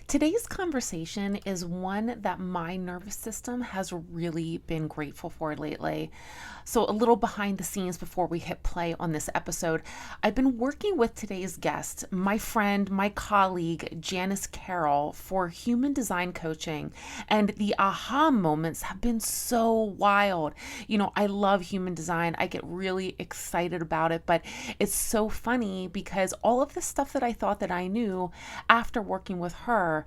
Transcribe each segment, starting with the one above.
Today's conversation is one that my nervous system has really been grateful for lately. So, a little behind the scenes before we hit play on this episode, I've been working with today's guest, my friend, my colleague, Janice Carol, for human design coaching. And the aha moments have been so wild. I love human design, I get really excited about it, but it's so funny because all of the stuff that I thought that I knew after working with her,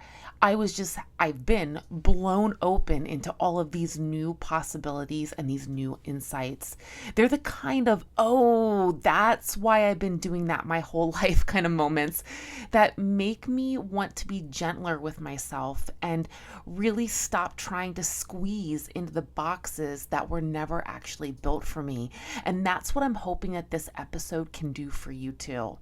I've been blown open into all of these new possibilities and these new insights. They're the kind of, oh, that's why I've been doing that my whole life kind of moments that make me want to be gentler with myself and really stop trying to squeeze into the boxes that were never actually built for me. And that's what I'm hoping that this episode can do for you too.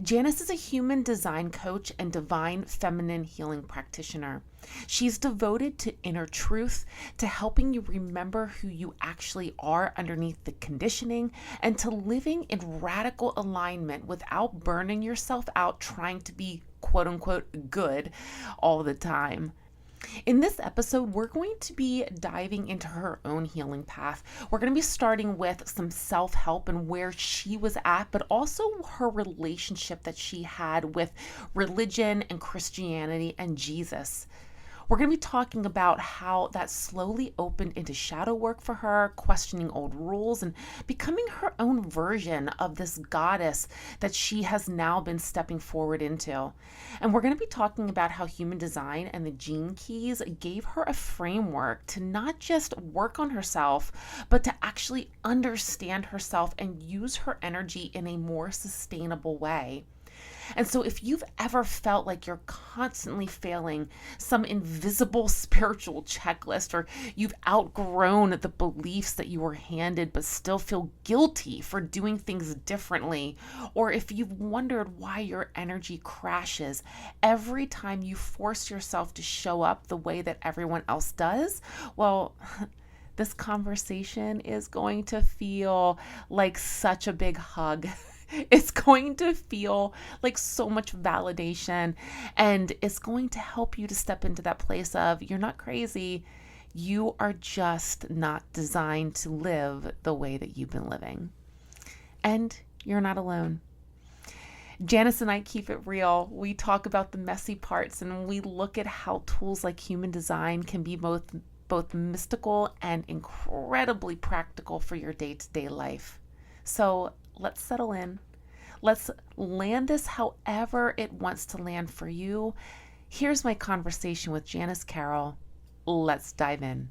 Janice is a human design coach and divine feminine healing practitioner. She's devoted to inner truth, to helping you remember who you actually are underneath the conditioning, and to living in radical alignment without burning yourself out trying to be quote unquote good all the time. In this episode, we're going to be diving into her own healing path. We're going to be starting with some self-help and where she was at, but also her relationship that she had with religion and Christianity and Jesus. We're going to be talking about how that slowly opened into shadow work for her, questioning old rules, and becoming her own version of this goddess that she has now been stepping forward into. And we're going to be talking about how human design and the gene keys gave her a framework to not just work on herself, but to actually understand herself and use her energy in a more sustainable way. And so if you've ever felt like you're constantly failing some invisible spiritual checklist, or you've outgrown the beliefs that you were handed but still feel guilty for doing things differently, or if you've wondered why your energy crashes every time you force yourself to show up the way that everyone else does, well, this conversation is going to feel like such a big hug. It's going to feel like so much validation, and it's going to help you to step into that place of you're not crazy. You are just not designed to live the way that you've been living. And you're not alone. Janice and I keep it real. We talk about the messy parts, and we look at how tools like human design can be both mystical and incredibly practical for your day-to-day life. So let's settle in. Let's land this however it wants to land for you. Here's my conversation with Janice Carol. Let's dive in.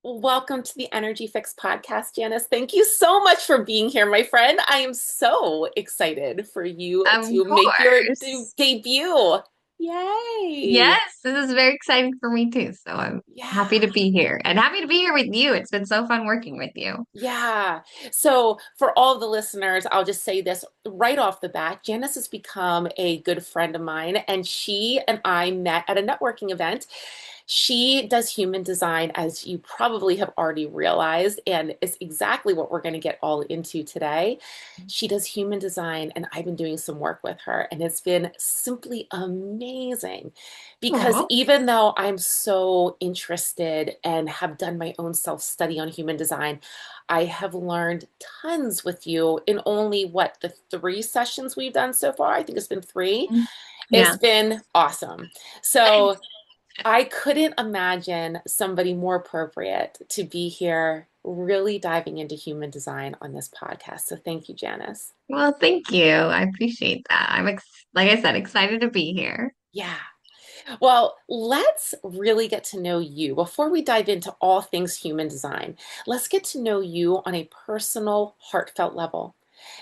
Welcome to the Energy Fix podcast, Janice. Thank you so much for being here, my friend. I am so excited for you Of to make your course. debut. Yay. Yes, this is very exciting for me too. So I'm Yeah. happy to be here and happy to be here with you. It's been so fun working with you. Yeah. So for all the listeners, I'll just say this right off the bat. Janice has become a good friend of mine, and she and I met at a networking event. She does human design, as you probably have already realized, and it's exactly what we're going to get all into today. She does human design, and I've been doing some work with her, and it's been simply amazing because Oh, even though I'm so interested and have done my own self-study on human design, I have learned tons with you in only the 3 sessions we've done so far. I think it's been 3. It's yeah. been awesome. So I couldn't imagine somebody more appropriate to be here really diving into human design on this podcast. So thank you, Janice. Well, thank you. I appreciate that. Like I said, excited to be here. Yeah. Well, let's really get to know you. Before we dive into all things human design, let's get to know you on a personal, heartfelt level.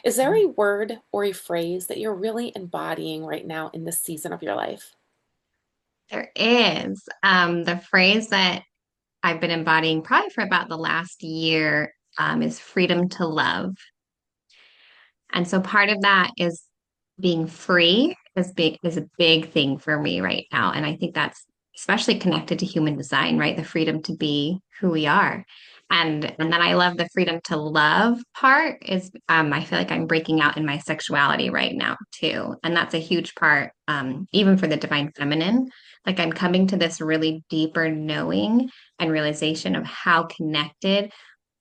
Is there a word or a phrase that you're really embodying right now in this season of your life? There is the phrase that I've been embodying probably for about the last year is freedom to love. And so part of that is being free is a big thing for me right now. And I think that's especially connected to human design, right? The freedom to be who we are. And then I love the freedom to love part is I feel like I'm breaking out in my sexuality right now too. And that's a huge part, even for the divine feminine. Like I'm coming to this really deeper knowing and realization of how connected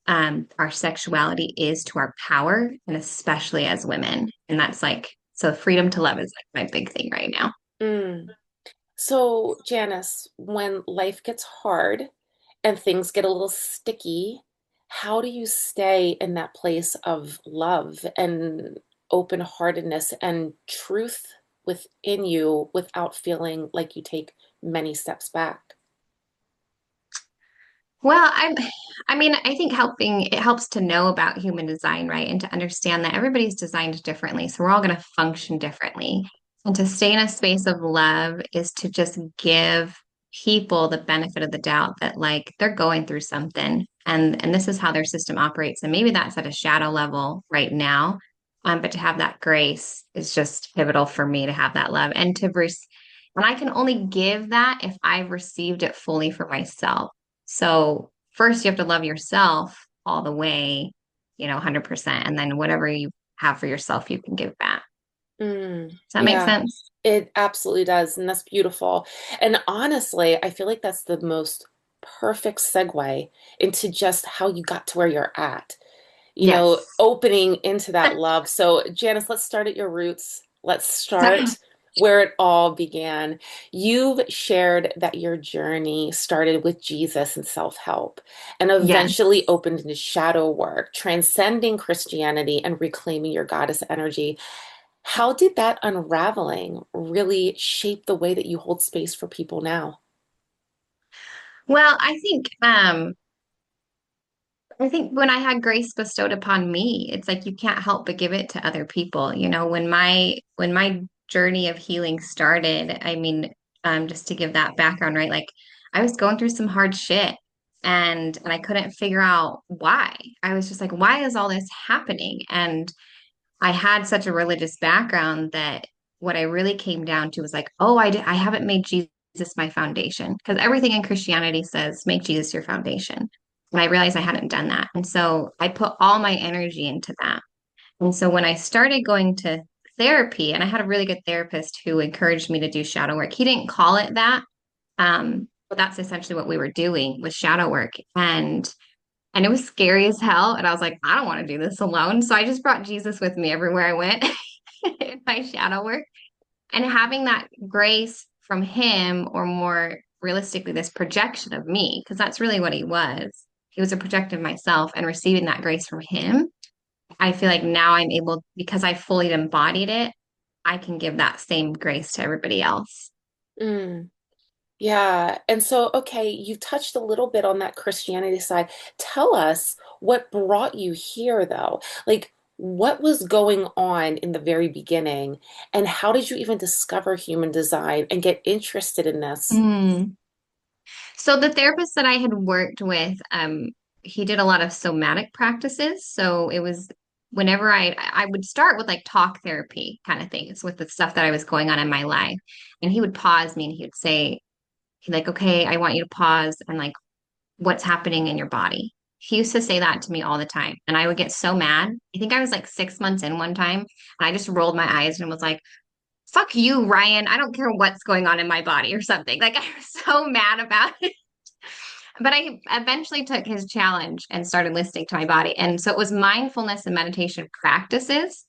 our sexuality is to our power, and especially as women. And that's like, so freedom to love is like my big thing right now. Mm. So, Janice, when life gets hard and things get a little sticky, how do you stay in that place of love and open-heartedness and truth within you without feeling like you take many steps back? Well, I mean, I think it helps to know about human design, right? And to understand that everybody's designed differently. So we're all going to function differently. And to stay in a space of love is to just give people the benefit of the doubt that like they're going through something and this is how their system operates. And maybe that's at a shadow level right now. But to have that grace is just pivotal for me to have that love and I can only give that if I've received it fully for myself. So first you have to love yourself all the way, 100%. And then whatever you have for yourself, you can give back. Mm, Does that make yeah, sense? it absolutely does. And that's beautiful. And honestly, I feel like that's the most perfect segue into just how you got to where you're at. Yes. Opening into that love. So, Janice, let's start at your roots. Let's start where it all began. You've shared that your journey started with Jesus and self-help and Yes. eventually opened into shadow work, transcending Christianity and reclaiming your goddess energy. How did that unraveling really shape the way that you hold space for people now? Well, I think when I had grace bestowed upon me, it's like you can't help but give it to other people. When my journey of healing started, I mean, just to give that background, right? Like I was going through some hard shit and I couldn't figure out why. I was just like, why is all this happening? And I had such a religious background that what I really came down to was like, oh, I haven't made Jesus my foundation because everything in Christianity says make Jesus your foundation. And I realized I hadn't done that. And so I put all my energy into that. And so when I started going to therapy, and I had a really good therapist who encouraged me to do shadow work. He didn't call it that, but that's essentially what we were doing with shadow work. And it was scary as hell. And I was like, I don't want to do this alone. So I just brought Jesus with me everywhere I went in my shadow work. And having that grace from him, or more realistically, this projection of me, because that's really what he was. He was a projection of myself, and receiving that grace from him. I feel like now I'm able, because I fully embodied it, I can give that same grace to everybody else. Mm. Yeah. And so, okay, you touched a little bit on that Christianity side. Tell us what brought you here, though. Like, what was going on in the very beginning, and how did you even discover human design and get interested in this? Mm. So the therapist that I had worked with, he did a lot of somatic practices. So it was whenever I would start with like talk therapy kind of things with the stuff that I was going on in my life. And he would pause me and he would say, he'd like, okay, I want you to pause and like what's happening in your body. He used to say that to me all the time. And I would get so mad. I think I was like 6 months in one time, and I just rolled my eyes and was like, fuck you, Ryan. I don't care what's going on in my body or something. Like I was so mad about it. But I eventually took his challenge and started listening to my body. And so it was mindfulness and meditation practices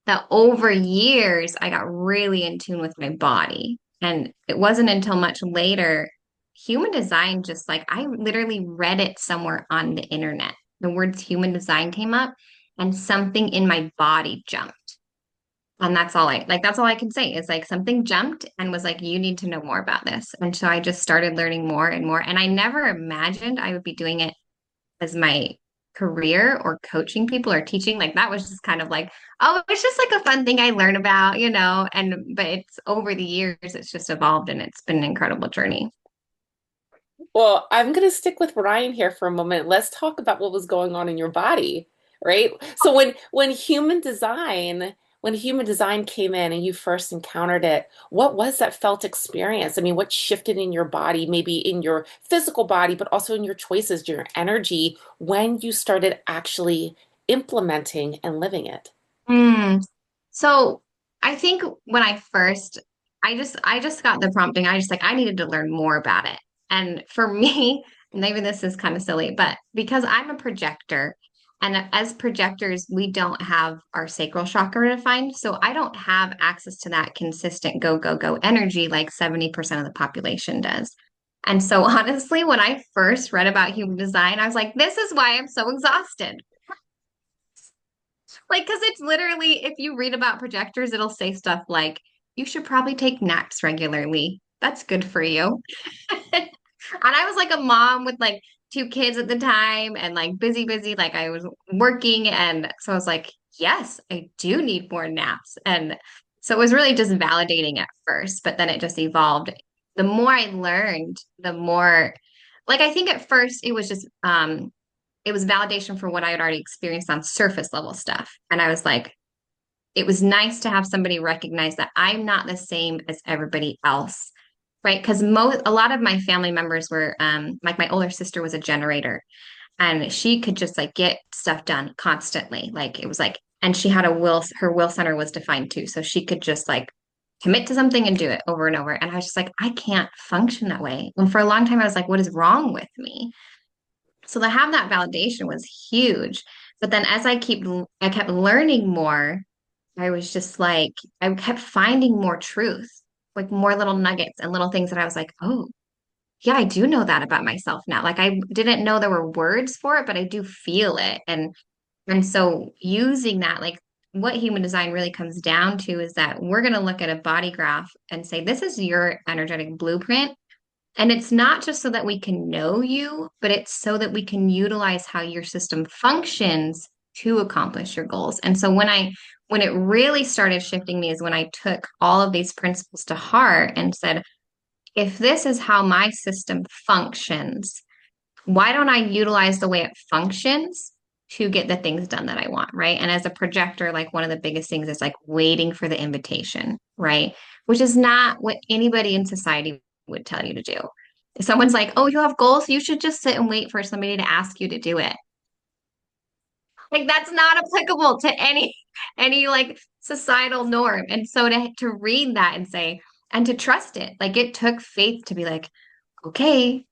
that over years I got really in tune with my body. And it wasn't until much later, human design, just like I literally read it somewhere on the internet. The words human design came up and something in my body jumped. And that's all I can say is like something jumped and was like, you need to know more about this. And so I just started learning more and more. And I never imagined I would be doing it as my career or coaching people or teaching. Like that was just kind of like, oh, it's just like a fun thing I learn about, but it's over the years, it's just evolved and it's been an incredible journey. Well, I'm going to stick with Ryan here for a moment. Let's talk about what was going on in your body, right? So when human design when human design came in and you first encountered it, what was that felt experience? I mean, what shifted in your body, maybe in your physical body, but also in your choices, your energy, when you started actually implementing and living it? Mm. So I think when I first, I just got the prompting. I just like I needed to learn more about it. And for me, maybe this is kind of silly, but because I'm a projector, and as projectors, we don't have our sacral chakra defined, so I don't have access to that consistent go go go energy like 70% of the population does. And so honestly, when I first read about human design, I was like, this is why I'm so exhausted. Like, because it's literally, if you read about projectors, it'll say stuff like, you should probably take naps regularly. That's good for you. And I was like a mom with like two kids at the time and like busy, busy. Like I was working. And so I was like, yes, I do need more naps. And so it was really just validating at first, but then it just evolved. The more I learned, the more, like, I think at first it was validation for what I had already experienced on surface level stuff. And I was like, it was nice to have somebody recognize that I'm not the same as everybody else. Right. Because a lot of my family members were like my older sister was a generator and she could just like get stuff done constantly. Like it was like, and she had her will center was defined too. So she could just like commit to something and do it over and over. And I was just like, I can't function that way. And for a long time, I was like, what is wrong with me? So to have that validation was huge. But then I kept learning more, I was just like, I kept finding more truth, like more little nuggets and little things that I was like, oh, yeah, I do know that about myself now. Like I didn't know there were words for it, but I do feel it. And so using that, like what human design really comes down to is that we're going to look at a body graph and say, this is your energetic blueprint. And it's not just so that we can know you, but it's so that we can utilize how your system functions to accomplish your goals. And so when it really started shifting me is when I took all of these principles to heart and said, if this is how my system functions, why don't I utilize the way it functions to get the things done that I want, right? And as a projector, like one of the biggest things is like waiting for the invitation, right? Which is not what anybody in society would tell you to do. If someone's like, "Oh, you have goals, you should just sit and wait for somebody to ask you to do it." Like that's not applicable to any like societal norm. And so to read that and say and to trust it, like it took faith to be like, "Okay,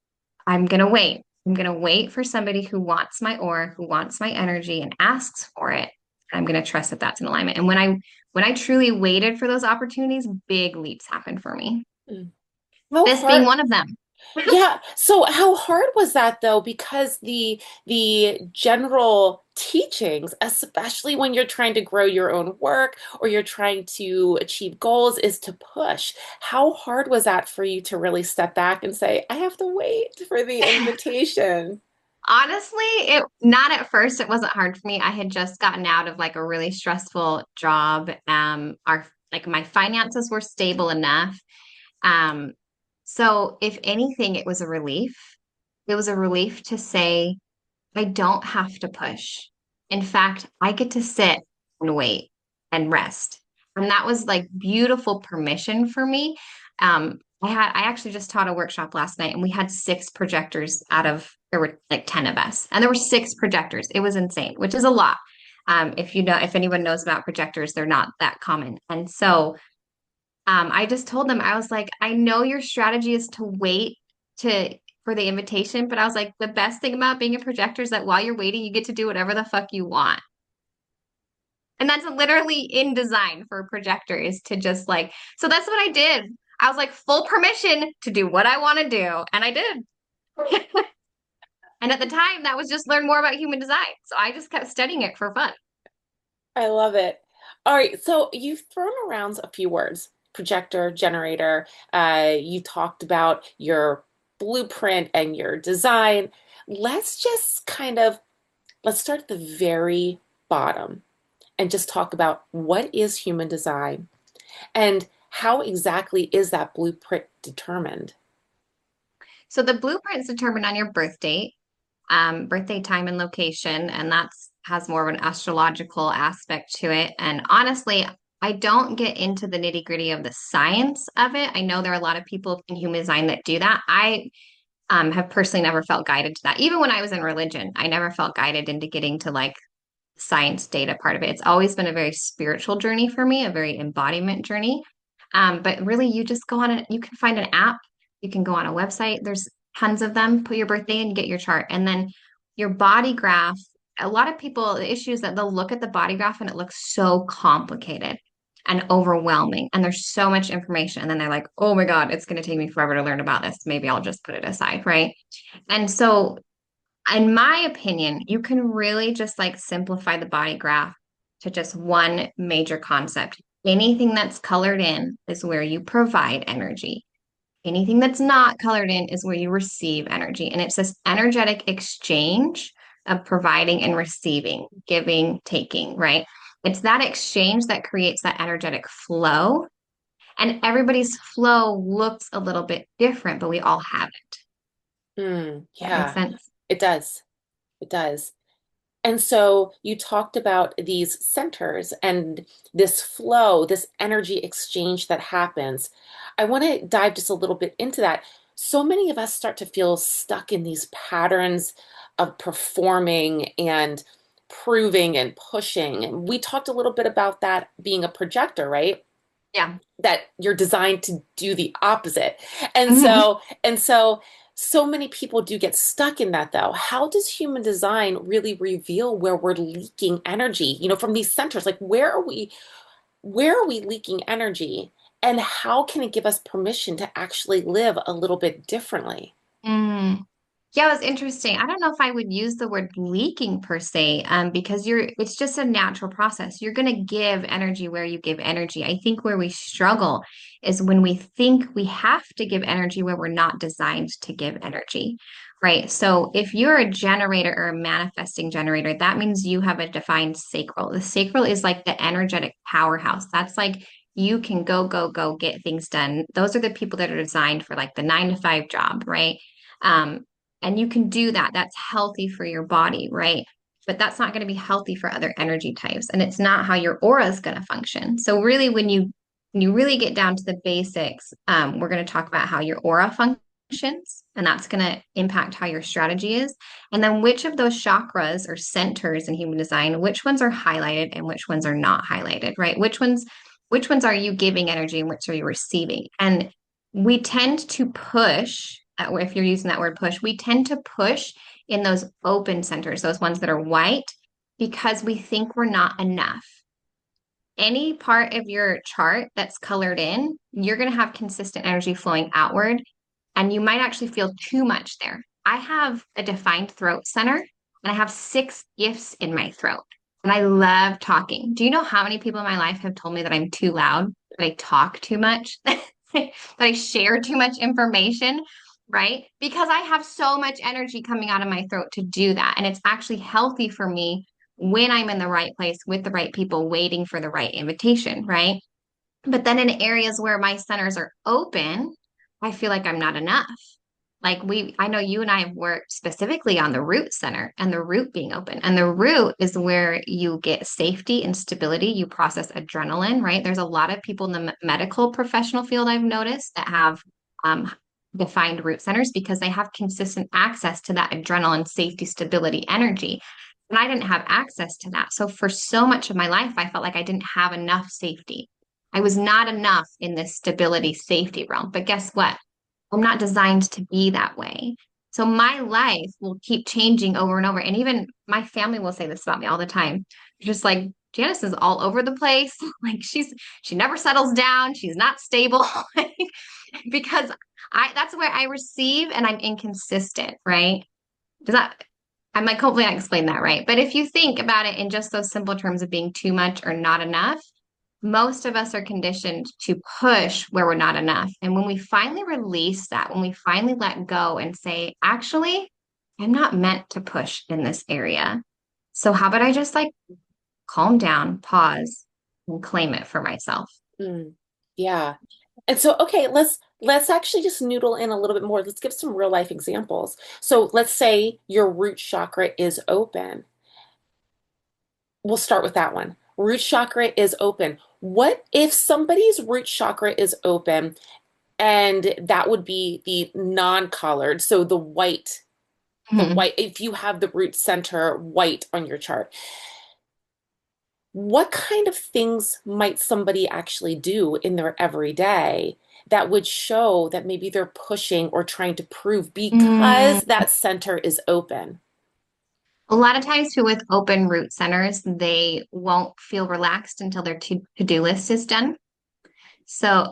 I'm gonna wait. I'm gonna wait for somebody who wants my aura, who wants my energy and asks for it. I'm gonna trust that that's in alignment." And when I truly waited for those opportunities, big leaps happened for me. Mm. How This being hard? one of them. Yeah. So how hard was that though? Because the general teachings, especially when you're trying to grow your own work or you're trying to achieve goals, is to push. How hard was that for you to really step back and say, I have to wait for the invitation? Honestly, it not at first, it wasn't hard for me. I had just gotten out of like a really stressful job. Our like my finances were stable enough. Um, so if anything, it was a relief. It was a relief to say, I don't have to push. In fact, I get to sit and wait and rest. And that was like beautiful permission for me. I actually just taught a workshop last night and we had six projectors out of there were like 10 of us. And there were six projectors. It was insane, which is a lot. If anyone knows about projectors, they're not that common. And so I just told them, I was like, I know your strategy is to wait to for the invitation, but I was like, the best thing about being a projector is that while you're waiting, you get to do whatever the fuck you want. And that's literally in design for a projector is to just like, so that's what I did. I was like, full permission to do what I want to do. And I did. And at the time, that was just learn more about human design. So I just kept studying it for fun. I love it. All right, so you've thrown around a few words, projector, generator. You talked about your blueprint and your design. Let's just let's start at the very bottom and just talk about what is human design and how exactly is that blueprint determined? So the blueprint's determined on your birth date, birthday time and location, and that's has more of an astrological aspect to it. And honestly, I don't get into the nitty-gritty of the science of it. I know there are a lot of people in human design that do that. I have personally never felt guided to that. Even when I was in religion, I never felt guided into getting to like science data part of it. It's always been a very spiritual journey for me, a very embodiment journey. But really, you just go on it. You can find an app. You can go on a website. There's tons of them. Put your birthday and get your chart, and then your body graph. A lot of people, the issue is that they'll look at the body graph and it looks so complicated and overwhelming, and there's so much information, and then they're like, "Oh my God, it's going to take me forever to learn about this. Maybe I'll just put it aside, right?" And so in my opinion, you can really just like simplify the body graph to just one major concept. Anything that's colored in is where you provide energy. Anything that's not colored in is where you receive energy. And it's this energetic exchange of providing and receiving, giving, taking, right? It's that exchange that creates that energetic flow. And everybody's flow looks a little bit different, but we all have it. That makes Yeah, sense. it does. It does. And so you talked about these centers and this flow, this energy exchange that happens. I want to dive just a little bit into that. So many of us start to feel stuck in these patterns of performing and proving and pushing. And we talked a little bit about that being a projector, right? Yeah. That you're designed to do the opposite. And Mhm. so, and so, so many people do get stuck in that though. How does human design really reveal where we're leaking energy, from these centers? Like where are we leaking energy? And how can it give us permission to actually live a little bit differently? Mm. Yeah, it was interesting. I don't know if I would use the word leaking per se, because it's just a natural process. You're going to give energy where you give energy. I think where we struggle is when we think we have to give energy where we're not designed to give energy, right? So if you're a generator or a manifesting generator, that means you have a defined sacral. The sacral is like the energetic powerhouse. That's like you can go, go, go, get things done. Those are the people that are designed for like the 9 to 5 job, right? Um, and you can do that. That's healthy for your body, right? But that's not going to be healthy for other energy types. And it's not how your aura is going to function. So really, when you really get down to the basics, we're going to talk about how your aura functions, and that's going to impact how your strategy is. And then which of those chakras or centers in human design, which ones are highlighted and which ones are not highlighted, right? Which ones are you giving energy and which are you receiving? And we tend to push, if you're using that word push, we tend to push in those open centers, those ones that are white, because we think we're not enough. Any part of your chart that's colored in, you're going to have consistent energy flowing outward, and you might actually feel too much there. I have a defined throat center, and I have 6 gifts in my throat. And I love talking. Do you know how many people in my life have told me that I'm too loud, that I talk too much, that I share too much information, right? Because I have so much energy coming out of my throat to do that. And it's actually healthy for me when I'm in the right place with the right people, waiting for the right invitation, right? But then in areas where my centers are open, I feel like I'm not enough. I know you and I have worked specifically on the root center and the root being open. And the root is where you get safety and stability. You process adrenaline, right? There's a lot of people in the medical professional field I've noticed that have um, defined root centers because they have consistent access to that adrenaline, safety, stability, energy. And I didn't have access to that. So for so much of my life, I felt like I didn't have enough safety. I was not enough in this stability, safety realm. But guess what? I'm not designed to be that way. So my life will keep changing over and over. And even my family will say this about me all the time. Just like Janice is all over the place. Like she never settles down. She's not stable. Because that's where I receive and I'm inconsistent, right? Does that I'm like, hopefully I explained that right. But if you think about it in just those simple terms of being too much or not enough, most of us are conditioned to push where we're not enough. And when we finally release that, when we finally let go and say, actually, I'm not meant to push in this area. So how about I just like calm down, pause, and claim it for myself? Mm, yeah. And so, okay, let's actually just noodle in a little bit more. Let's give some real life examples. So let's say your root chakra is open. We'll start with that one. Root chakra is open. What if somebody's root chakra is open and that would be the non-colored, so the Mhm. white, if you have the root center white on your chart, what kind of things might somebody actually do in their everyday that would show that maybe they're pushing or trying to prove Mm, because that center is open? a lot of times people with open root centers, they won't feel relaxed until their to-do list is done. So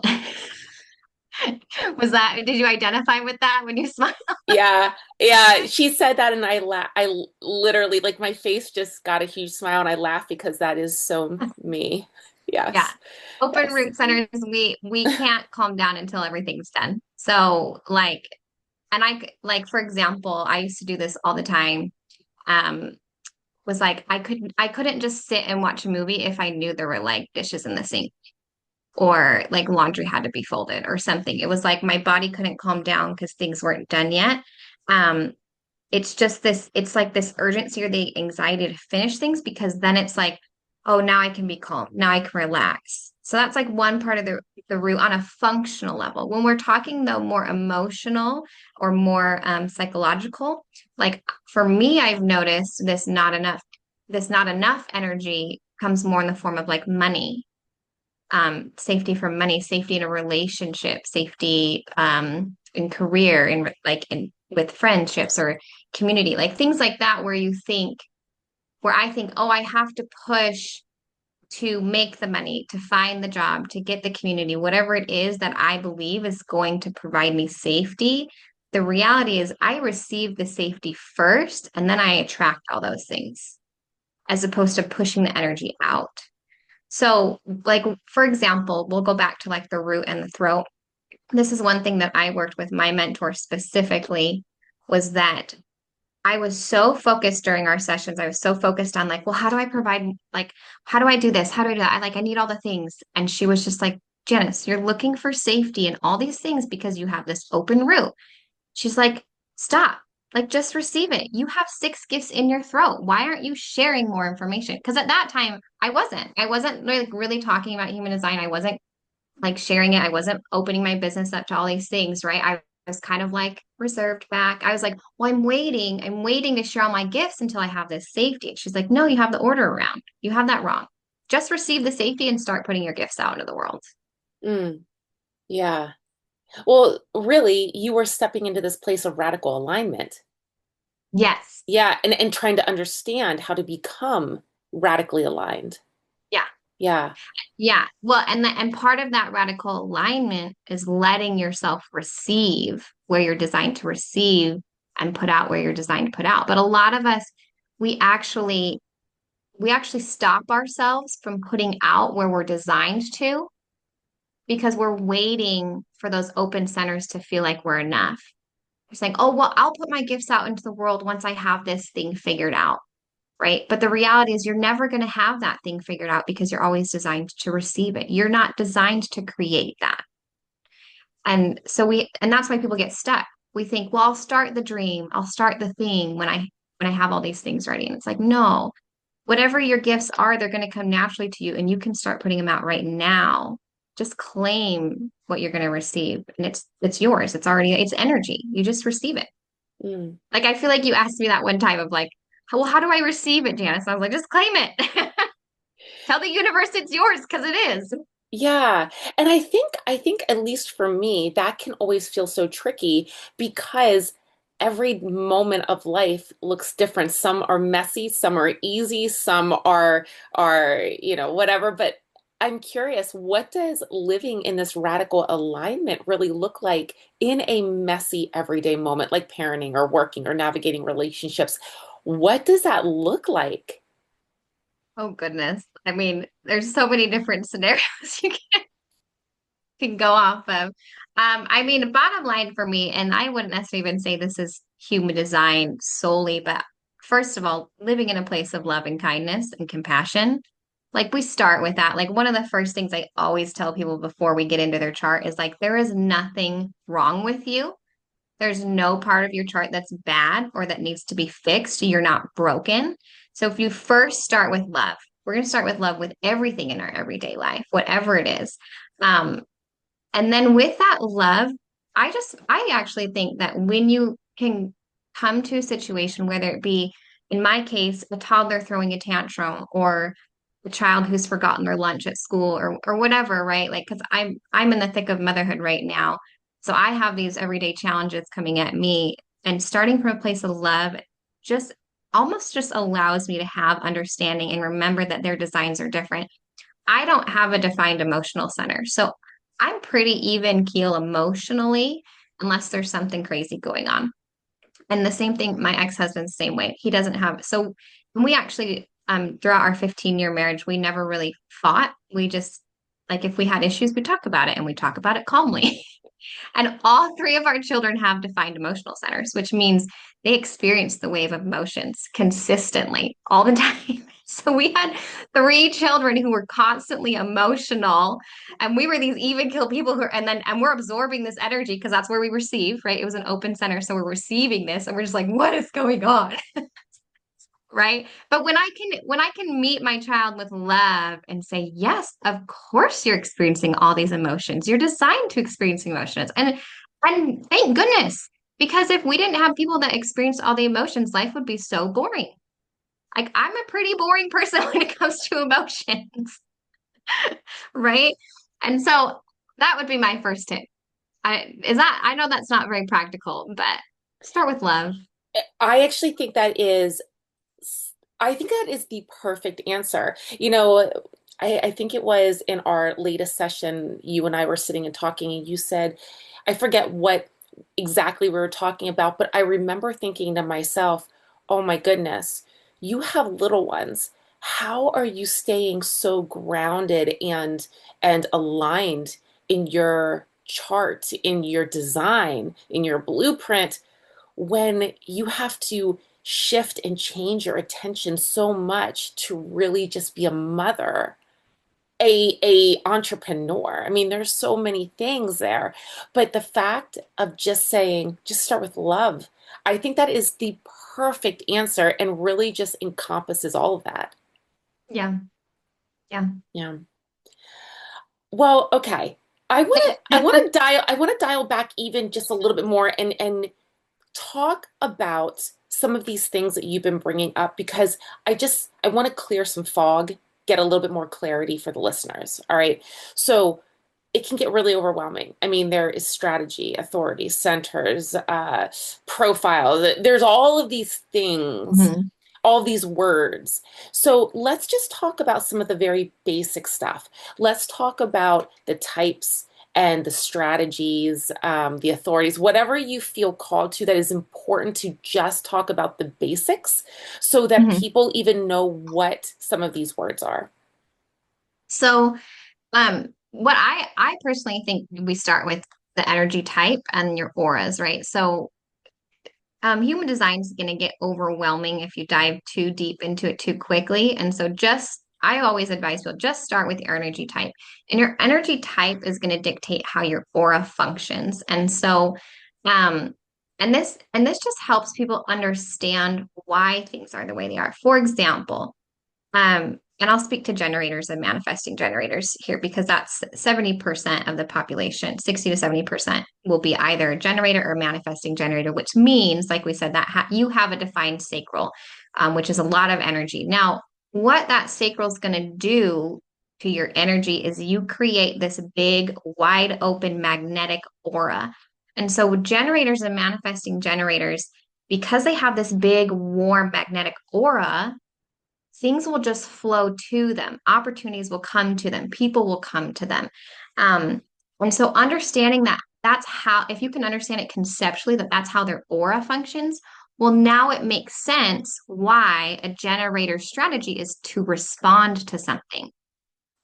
did you identify with that when you smiled? Yeah, yeah, she said that and I literally like my face just got a huge smile and I laughed because that is so me. Yeah. Yes. Open Yes. root centers, we can't calm down until everything's done. So like, and like for example, I used to do this all the time. Um, was like I couldn't just sit and watch a movie if I knew there were like dishes in the sink or like laundry had to be folded or something. It was like my body couldn't calm down because things weren't done yet. Um, it's just this, it's like this urgency or the anxiety to finish things because then it's like, oh, now I can be calm. Now I can relax. So that's like one part of the root on a functional level. When we're talking though more emotional or more psychological, like for me, I've noticed this not enough energy comes more in the form of like money, safety from money, safety in a relationship, safety in career, in like in with friendships or community, like things like that, where I think, oh, I have to push to make the money, to find the job, to get the community, whatever it is that I believe is going to provide me safety. The reality is I receive the safety first and then I attract all those things as opposed to pushing the energy out. So, like, for example, we'll go back to like the root and the throat. This is one thing that I worked with my mentor specifically was that I was so focused during our sessions. I was so focused on like, well, how do I provide, like, how do I do this? How do I do that? I need all the things. And she was just like, Janice, you're looking for safety in all these things because you have this open root. She's like, stop. Like, just receive it. You have six gifts in your throat. Why aren't you sharing more information? Because at that time, I wasn't like really talking about human design. I wasn't like sharing it. I wasn't opening my business up to all these things, right? I was kind of like reserved back. I was like, well, I'm waiting to share all my gifts until I have this safety. And she's like, no, you have the order around. You have that wrong. Just receive the safety and start putting your gifts out into the world. Mm, yeah. Well, really, you were stepping into this place of radical alignment. Yes. Yeah, and trying to understand how to become radically aligned. Yeah. Yeah. Yeah. Well, and part of that radical alignment is letting yourself receive where you're designed to receive and put out where you're designed to put out. But a lot of us, we actually we actually stop ourselves from putting out where we're designed to because we're waiting for those open centers to feel like we're enough. We're saying, oh, well, I'll put my gifts out into the world once I have this thing figured out. Right. But the reality is, you're never going to have that thing figured out because you're always designed to receive it. You're not designed to create that. And that's why people get stuck. We think, well, I'll start the dream, I'll start the thing when I have all these things ready. And it's like, no, whatever your gifts are, they're going to come naturally to you and you can start putting them out right now. Just claim what you're going to receive and it's yours. It's energy. You just receive it. Mm. Like I feel like you asked me that one time of like, well, how do I receive it, Janice? And I was like, just claim it. Tell the universe it's yours because it is. Yeah. And I think at least for me, that can always feel so tricky because every moment of life looks different. Some are messy, some are easy, some are whatever. But I'm curious, what does living in this radical alignment really look like in a messy everyday moment, like parenting or working or navigating relationships? What does that look like? Oh goodness. I mean, there's so many different scenarios you can go off of. I mean, bottom line for me, and I wouldn't necessarily even say this is human design solely, but first of all, living in a place of love and kindness and compassion. Like we start with that. Like one of the first things I always tell people before we get into their chart is like, there is nothing wrong with you. There's no part of your chart that's bad or that needs to be fixed. You're not broken. So if you first start with love, We're going to start with love with everything in our everyday life, whatever it is. Um, and then with that love, I actually think that when you can come to a situation, whether it be, in my case, a toddler throwing a tantrum or a child who's forgotten their lunch at school or whatever, right? Like, because I'm in the thick of motherhood right now. So I have these everyday challenges coming at me, and starting from a place of love just almost just allows me to have understanding and remember that their designs are different. I don't have a defined emotional center. So I'm pretty even keel emotionally, unless there's something crazy going on. And the same thing, my ex-husband's the same way. He doesn't have, so we actually, throughout our 15-year marriage, we never really fought. We just, like, if we had issues, we talk about it and we talk about it calmly. And all three of our children have defined emotional centers, which means they experience the wave of emotions consistently all the time. So we had three children who were constantly emotional, and we were these even kill people who are, and we're absorbing this energy because that's where we receive, right? It was an open center, so we're receiving this, and we're just like, what is going on? Right. But when I can meet my child with love and say, yes, of course you're experiencing all these emotions. You're designed to experience emotions. And thank goodness. Because if we didn't have people that experience all the emotions, life would be so boring. Like, I'm a pretty boring person when it comes to emotions, right? And so that would be my first tip. I know that's not very practical, but start with love. I actually think that is, I think that is the perfect answer. I think it was in our latest session, you and I were sitting and talking, and you said, I forget what exactly we were talking about, but I remember thinking to myself, oh my goodness, you have little ones. How are you staying so grounded and aligned in your chart, in your design, in your blueprint when you have to shift and change your attention so much to really just be a mother, a entrepreneur? I mean, there's so many things there, but the fact of just saying, just start with love, I think that is the perfect answer and really just encompasses all of that. Yeah. Yeah. Yeah. Well, okay. I want to dial back even just a little bit more and talk about some of these things that you've been bringing up because I want to clear some fog, get a little bit more clarity for the listeners. All right. So it can get really overwhelming. I mean, there is strategy, authority, centers, profile. There's all of these things, Mhm. all these words. So let's just talk about some of the very basic stuff. Let's talk about the types and the strategies, the authorities, whatever you feel called to that is important to just talk about the basics so that Mhm. people even know what some of these words are. So, what I personally think we start with the energy type and your auras, right? So, human design is going to get overwhelming if you dive too deep into it too quickly. And so, just I always advise people just start with your energy type, and your energy type is going to dictate how your aura functions. And so, um, and this just helps people understand why things are the way they are. For example, and I'll speak to generators and manifesting generators here because that's 70% of the population. 60 to 70% will be either a generator or manifesting generator, which means, like we said, that you have a defined sacral, which is a lot of energy. Now, what that sacral is going to do to your energy is you create this big, wide open magnetic aura. And so, with generators and manifesting generators, because they have this big, warm magnetic aura, things will just flow to them. Opportunities will come to them. People will come to them. Um, and so understanding that that's how, if you can understand it conceptually, that that's how their aura functions, well, now it makes sense why a generator strategy is to respond to something,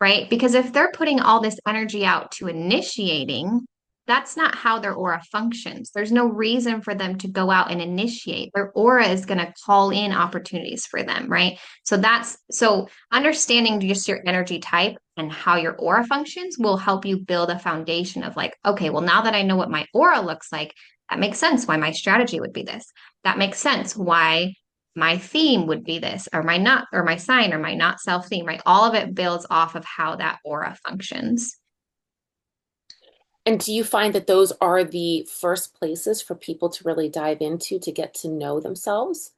right? Because if they're putting all this energy out to initiating, that's not how their aura functions. There's no reason for them to go out and initiate. Their aura is going to call in opportunities for them, right? So understanding just your energy type and how your aura functions will help you build a foundation of like, okay, well, now that I know what my aura looks like, that makes sense why my strategy would be this. That makes sense why my theme would be this, or my not, or my sign, or my not self theme, right? All of it builds off of how that aura functions. And do you find that those are the first places for people to really dive into to get to know themselves?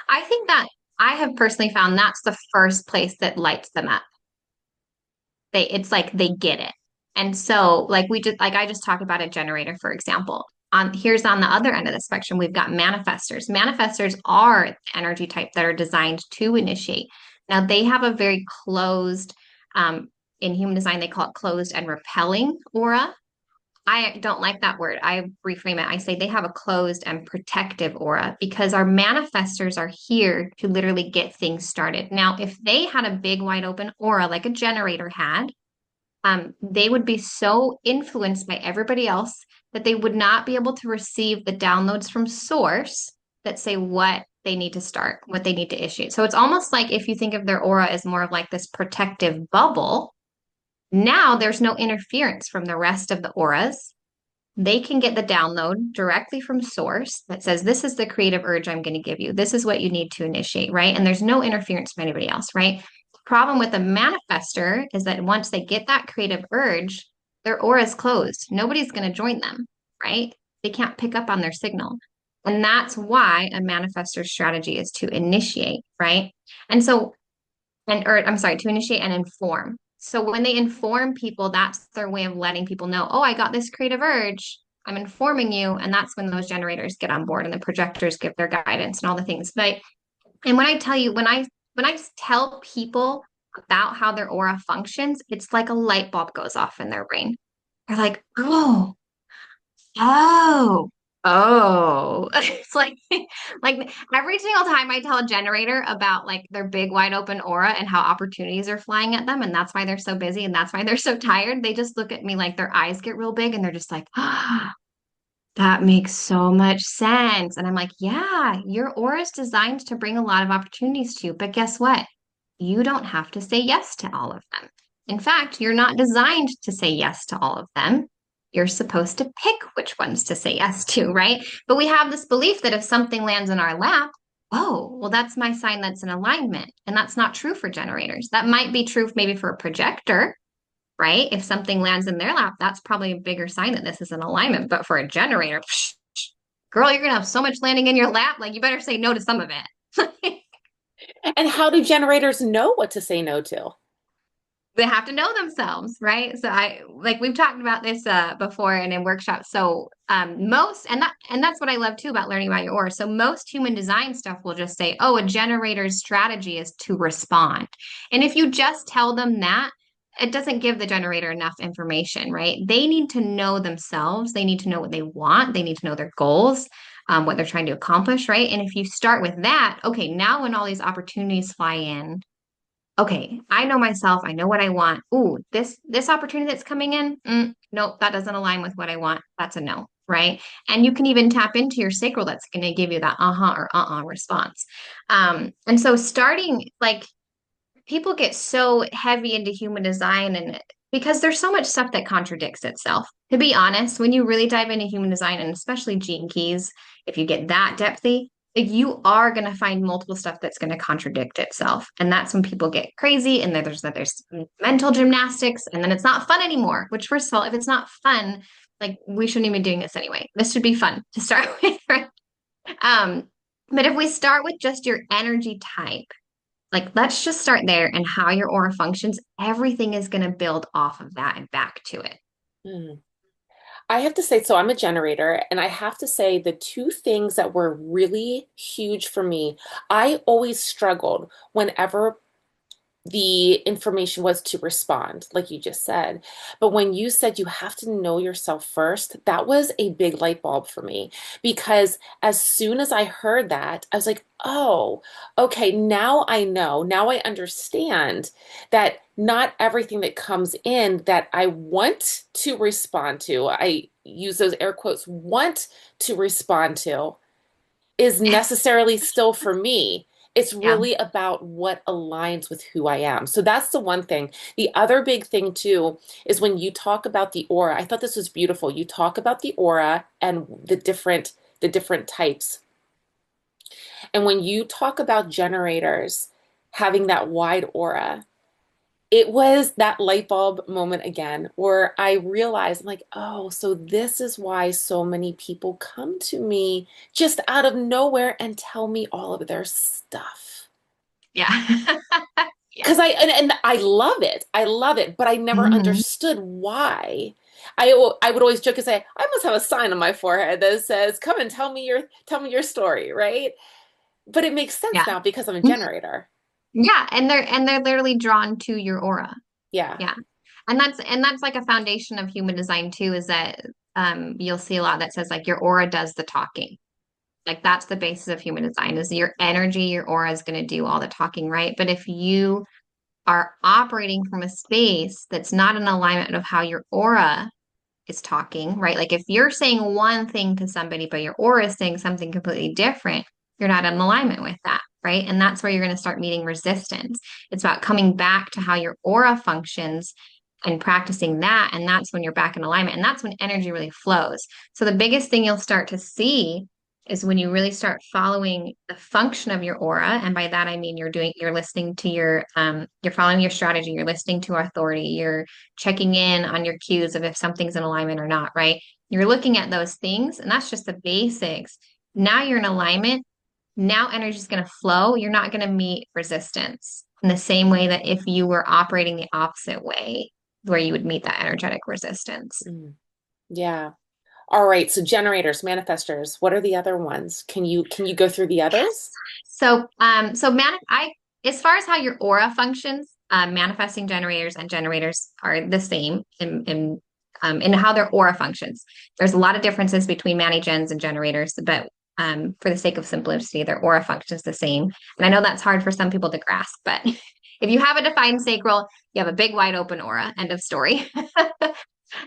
I think that I have personally found that's the first place that lights them up. It's like they get it. And so like I just talked about a generator, for example. Here's on the other end of the spectrum, we've got manifestors. Manifestors are the energy type that are designed to initiate. Now they have a very closed, um, in human design, they call it closed and repelling aura. I don't like that word. I reframe it. I say they have a closed and protective aura because our manifestors are here to literally get things started. Now, if they had a big, wide open aura like a generator had, they would be so influenced by everybody else that they would not be able to receive the downloads from source that say what they need to start, what they need to issue. So it's almost like if you think of their aura as more of like this protective bubble, now there's no interference from the rest of the auras. They can get the download directly from source that says, this is the creative urge I'm going to give you. This is what you need to initiate, right? And there's no interference from anybody else, right? The problem with a manifester is that once they get that creative urge, their aura is closed. Nobody's going to join them, right? They can't pick up on their signal. And that's why a manifestor strategy is to initiate, right? And so or I'm sorry, to initiate and inform. So when they inform people, that's their way of letting people know, oh, I got this creative urge. I'm informing you. And that's when those generators get on board and the projectors give their guidance and all the things. But and when I tell you, when I tell people about how their aura functions, it's like a light bulb goes off in their brain. They're like, oh, oh. It's like every single time I tell a generator about like their big wide open aura and how opportunities are flying at them, and that's why they're so busy and that's why they're so tired, they just look at me like their eyes get real big and they're just like, ah, that makes so much sense. And I'm like, yeah, your aura is designed to bring a lot of opportunities to you. But guess what? You don't have to say yes to all of them. In fact, you're not designed to say yes to all of them. You're supposed to pick which ones to say yes to, right? But we have this belief that if something lands in our lap, oh, well, that's my sign that's in alignment. And that's not true for generators. That might be true maybe for a projector, right? If something lands in their lap, that's probably a bigger sign that this is in alignment. But for a generator, psh, girl, you're gonna have so much landing in your lap, like you better say no to some of it. And how do generators know what to say no to? They have to know themselves, right? So I like we've talked about this before and in workshops. So most and that's what I love too about learning about your aura. So most human design stuff will just say, oh, a generator's strategy is to respond. And if you just tell them that, it doesn't give the generator enough information, right? They need to know themselves. They need to know what they want. They need to know their goals, what they're trying to accomplish, right? And if you start with that, okay, now when all these opportunities fly in, okay, I know myself. I know what I want. Ooh, this opportunity that's coming in, nope, that doesn't align with what I want. That's a no, right? And you can even tap into your sacral that's going to give you that uh-huh or uh-uh response. And so starting like people get so heavy into human design and because there's so much stuff that contradicts itself. To be honest, when you really dive into human design and especially gene keys, if you get that depthy, like you are going to find multiple stuff that's going to contradict itself. And that's when people get crazy and there's mental gymnastics and then it's not fun anymore, which first of all, if it's not fun, like we shouldn't even be doing this anyway. This should be fun to start with, right? Um, but if we start with just your energy type, like, let's just start there and how your aura functions. Everything is going to build off of that and back to it. Hmm. I have to say, so I'm a generator, and I have to say the two things that were really huge for me, I always struggled whenever the information was to respond, like you just said. But when you said you have to know yourself first, that was a big light bulb for me because as soon as I heard that, I was like, oh, okay, now I know. Now I understand that not everything that comes in that I want to respond to, I use those air quotes, want to respond to is necessarily still for me. It's Yeah. really about what aligns with who I am. So that's the one thing. The other big thing too is when you talk about the aura. I thought this was beautiful. You talk about the aura and the different types. And when you talk about generators having that wide aura, it was that light bulb moment again where I realized, I'm like, oh, so this is why so many people come to me just out of nowhere and tell me all of their stuff. Yeah. Yeah. Because and I love it. I love it, but I never Hmm. understood why. I would always joke and say, I must have a sign on my forehead that says, "Come and tell me your story," right? But it makes sense Yeah. now because I'm a generator. Yeah. And they're literally drawn to your aura. Yeah. Yeah. And that's like a foundation of human design too, is that you'll see a lot that says like your aura does the talking. Like that's the basis of human design is your energy, your aura is going to do all the talking, right? But if you are operating from a space that's not in alignment of how your aura is talking, right? Like if you're saying one thing to somebody, but your aura is saying something completely different, you're not in alignment with that, right? And that's where you're going to start meeting resistance. It's about coming back to how your aura functions and practicing that. And that's when you're back in alignment. And that's when energy really flows. So the biggest thing you'll start to see is when you really start following the function of your aura. And by that I mean you're listening to you're following your strategy, you're listening to authority, you're checking in on your cues of if something's in alignment or not, right? You're looking at those things, and that's just the basics. Now you're in alignment. Now energy is going to flow. You're not going to meet resistance in the same way that if you were operating the opposite way, where you would meet that energetic resistance. Mm. Yeah. All right. So generators, manifestors, what are the other ones? Can you go through the others? Yes. As far as how your aura functions, manifesting generators and generators are the same in how their aura functions. There's a lot of differences between gens and generators, but for the sake of simplicity, their aura functions the same. And I know that's hard for some people to grasp, but if you have a defined sacral, you have a big wide open aura. End of story.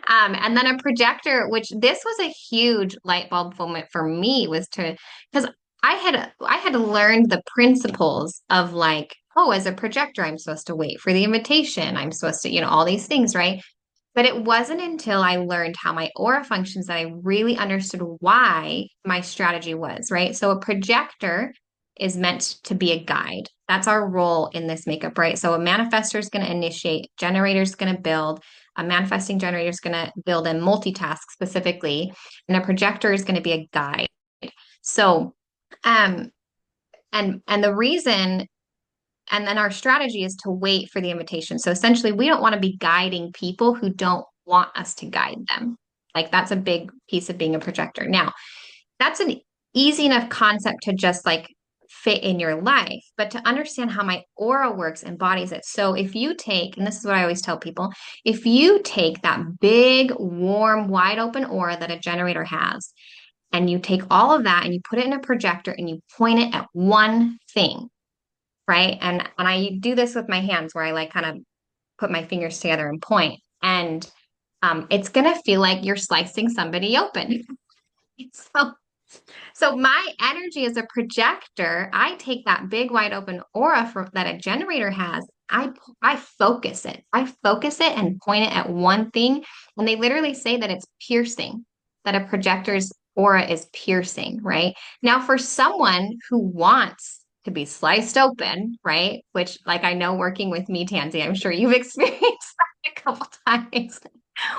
And then a projector, which this was a huge light bulb moment for me, was to because I had learned the principles of like, oh, as a projector, I'm supposed to wait for the invitation. I'm supposed to, all these things, right? But it wasn't until I learned how my aura functions that I really understood why my strategy was, right? So a projector is meant to be a guide. That's our role in this makeup, right? So a manifestor is going to initiate, generator is going to build, a manifesting generator is going to build and multitask specifically, and a projector is going to be a guide. So, um, and the reason and then our strategy is to wait for the invitation. So essentially, we don't want to be guiding people who don't want us to guide them. Like that's a big piece of being a projector. Now, that's an easy enough concept to just like fit in your life, but to understand how my aura works embodies it. So if you take, and this is what I always tell people, if you take that big, warm, wide open aura that a generator has, and you take all of that and you put it in a projector and you point it at one thing, right? And I do this with my hands where I like kind of put my fingers together and point, and it's gonna feel like you're slicing somebody open. So, so my energy as a projector, I take that big wide open aura that a generator has. I focus it. I focus it and point it at one thing, and they literally say that it's piercing. That a projector's aura is piercing, right? Now, for someone who wants to be sliced open, right? Which, like, I know working with me, Tansy, I'm sure you've experienced that a couple times,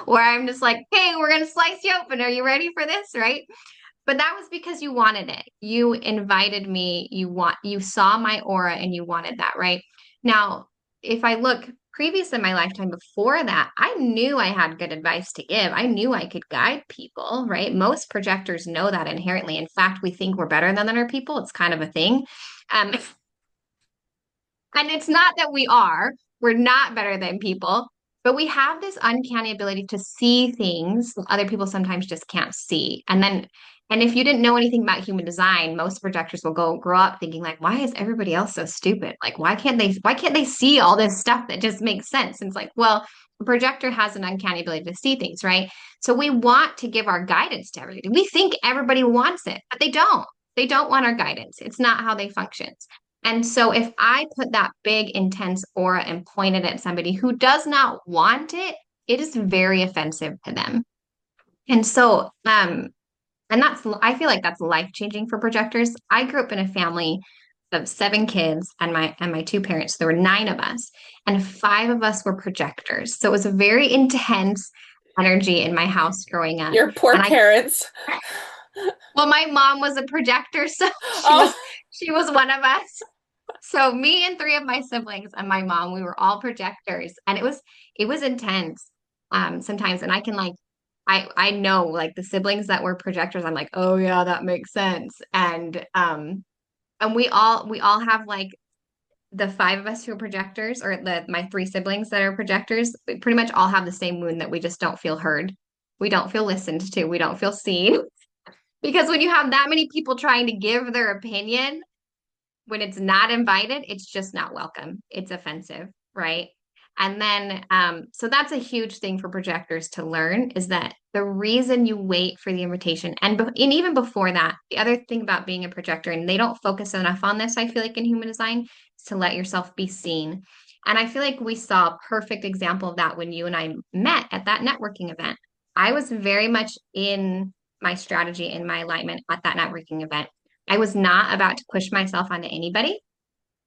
where I'm just like, hey, we're gonna slice you open. Are you ready for this, right? But that was because you wanted it. You invited me, you saw my aura and you wanted that, right? Now, if I look previous in my lifetime before that, I knew I had good advice to give. I knew I could guide people, right? Most projectors know that inherently. In fact, we think we're better than other people. It's kind of a thing. Um, and it's not that we are. We're not better than people, but we have this uncanny ability to see things that other people sometimes just can't see. And if you didn't know anything about human design, most projectors will grow up thinking like, why is everybody else so stupid? Like, why can't they see all this stuff that just makes sense? And it's like, well, a projector has an uncanny ability to see things, right? So we want to give our guidance to everybody. We think everybody wants it, but they don't. They don't want our guidance. It's not how they function. And so if I put that big, intense aura and point it at somebody who does not want it, it is very offensive to them. And so, And I feel like that's life-changing for projectors. I grew up in a family of 7 kids and my two parents. There were 9 of us, and 5 of us were projectors. So it was a very intense energy in my house growing up. Your poor And parents. well, my mom was a projector, so Oh, she was one of us. So me and 3 of my siblings and my mom, we were all projectors, and it was intense sometimes. And I can like I know like the siblings that were projectors, I'm like, oh yeah, that makes sense. And we all have like the 5 of us who are projectors, or the my 3 siblings that are projectors, we pretty much all have the same wound that we just don't feel heard. We don't feel listened to. We don't feel seen. Because when you have that many people trying to give their opinion, when it's not invited, it's just not welcome. It's offensive, right? And then, so that's a huge thing for projectors to learn, is that the reason you wait for the invitation, and even before that, the other thing about being a projector, and they don't focus enough on this, I feel like in human design, is to let yourself be seen. And I feel like we saw a perfect example of that when you and I met at that networking event. I was very much in my strategy, in my alignment at that networking event. I was not about to push myself onto anybody.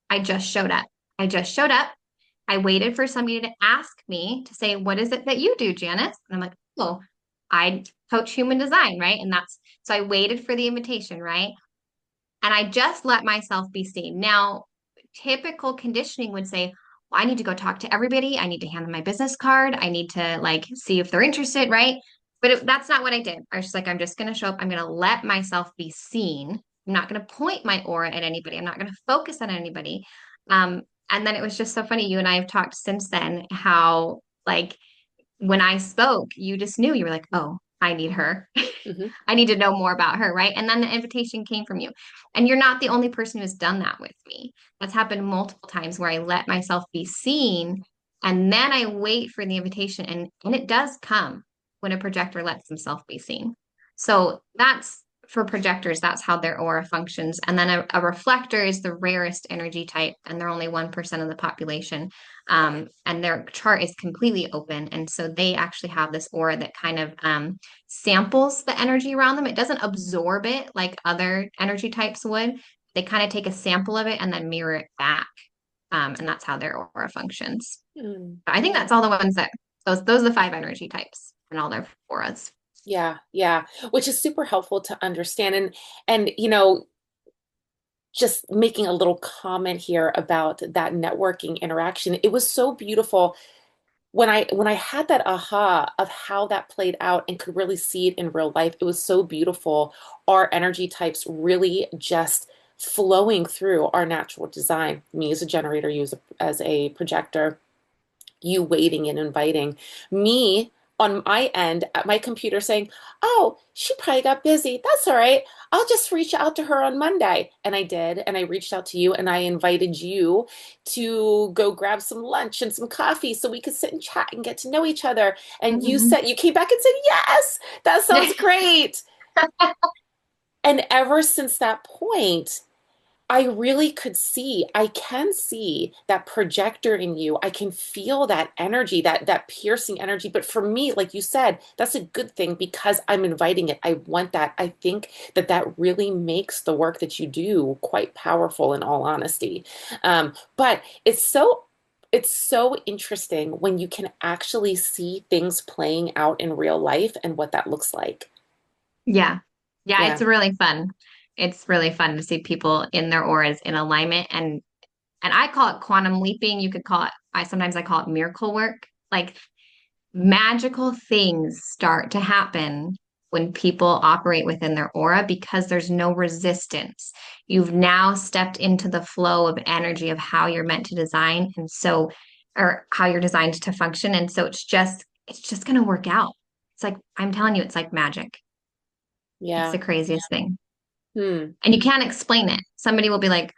I just showed up. I just showed up. I waited for somebody to ask me to say, what is it that you do, Janice? And I'm like, oh, I coach human design, right? And so I waited for the invitation, right? And I just let myself be seen. Now, typical conditioning would say, well, I need to go talk to everybody. I need to hand them my business card. I need to like see if they're interested, right? But that's not what I did. I was just like, I'm just going to show up. I'm going to let myself be seen. I'm not going to point my aura at anybody. I'm not going to focus on anybody. And then it was just so funny. You and I have talked since then how, like, when I spoke, you just knew. You were like, oh, I need her. mhm. I need to know more about her, right? And then the invitation came from you. And you're not the only person who's done that with me. That's happened multiple times where I let myself be seen and then I wait for the invitation. And it does come when a projector lets himself be seen. So that's for projectors, that's how their aura functions. And then a reflector is the rarest energy type, and they're only 1% of the population. And their chart is completely open. And so they actually have this aura that kind of samples the energy around them. It doesn't absorb it like other energy types would. They kind of take a sample of it and then mirror it back. And that's how their aura functions. Mm, But I think yeah. that's all the ones that those are the 5 energy types and all their auras. Yeah, yeah, which is super helpful to understand. And just making a little comment here about that networking interaction. It was so beautiful when I had that aha of how that played out and could really see it in real life. It was so beautiful. Our energy types really just flowing through our natural design. Me as a generator, you as a projector, you waiting and inviting me on my end at my computer saying, oh, she probably got busy. That's all right. I'll just reach out to her on Monday. And I did. And I reached out to you and I invited you to go grab some lunch and some coffee so we could sit and chat and get to know each other. And Mhm. you came back and said, yes, that sounds great. And ever since that point, I really I can see that projector in you. I can feel that energy, that piercing energy. But for me, like you said, that's a good thing because I'm inviting it. I want that. I think that really makes the work that you do quite powerful in all honesty. But it's so interesting when you can actually see things playing out in real life and what that looks like. Yeah. Yeah, it's Yeah. really fun. It's really fun to see people in their auras in alignment, and I call it quantum leaping. You could call it, I call it miracle work. Like magical things start to happen when people operate within their aura because there's no resistance. You've now stepped into the flow of energy of how you're meant to design, and so, or how you're designed to function. And so it's just going to work out. It's like, I'm telling you, it's like magic. It's the Yeah. craziest thing. Hmm. And you can't explain it. Somebody will be like,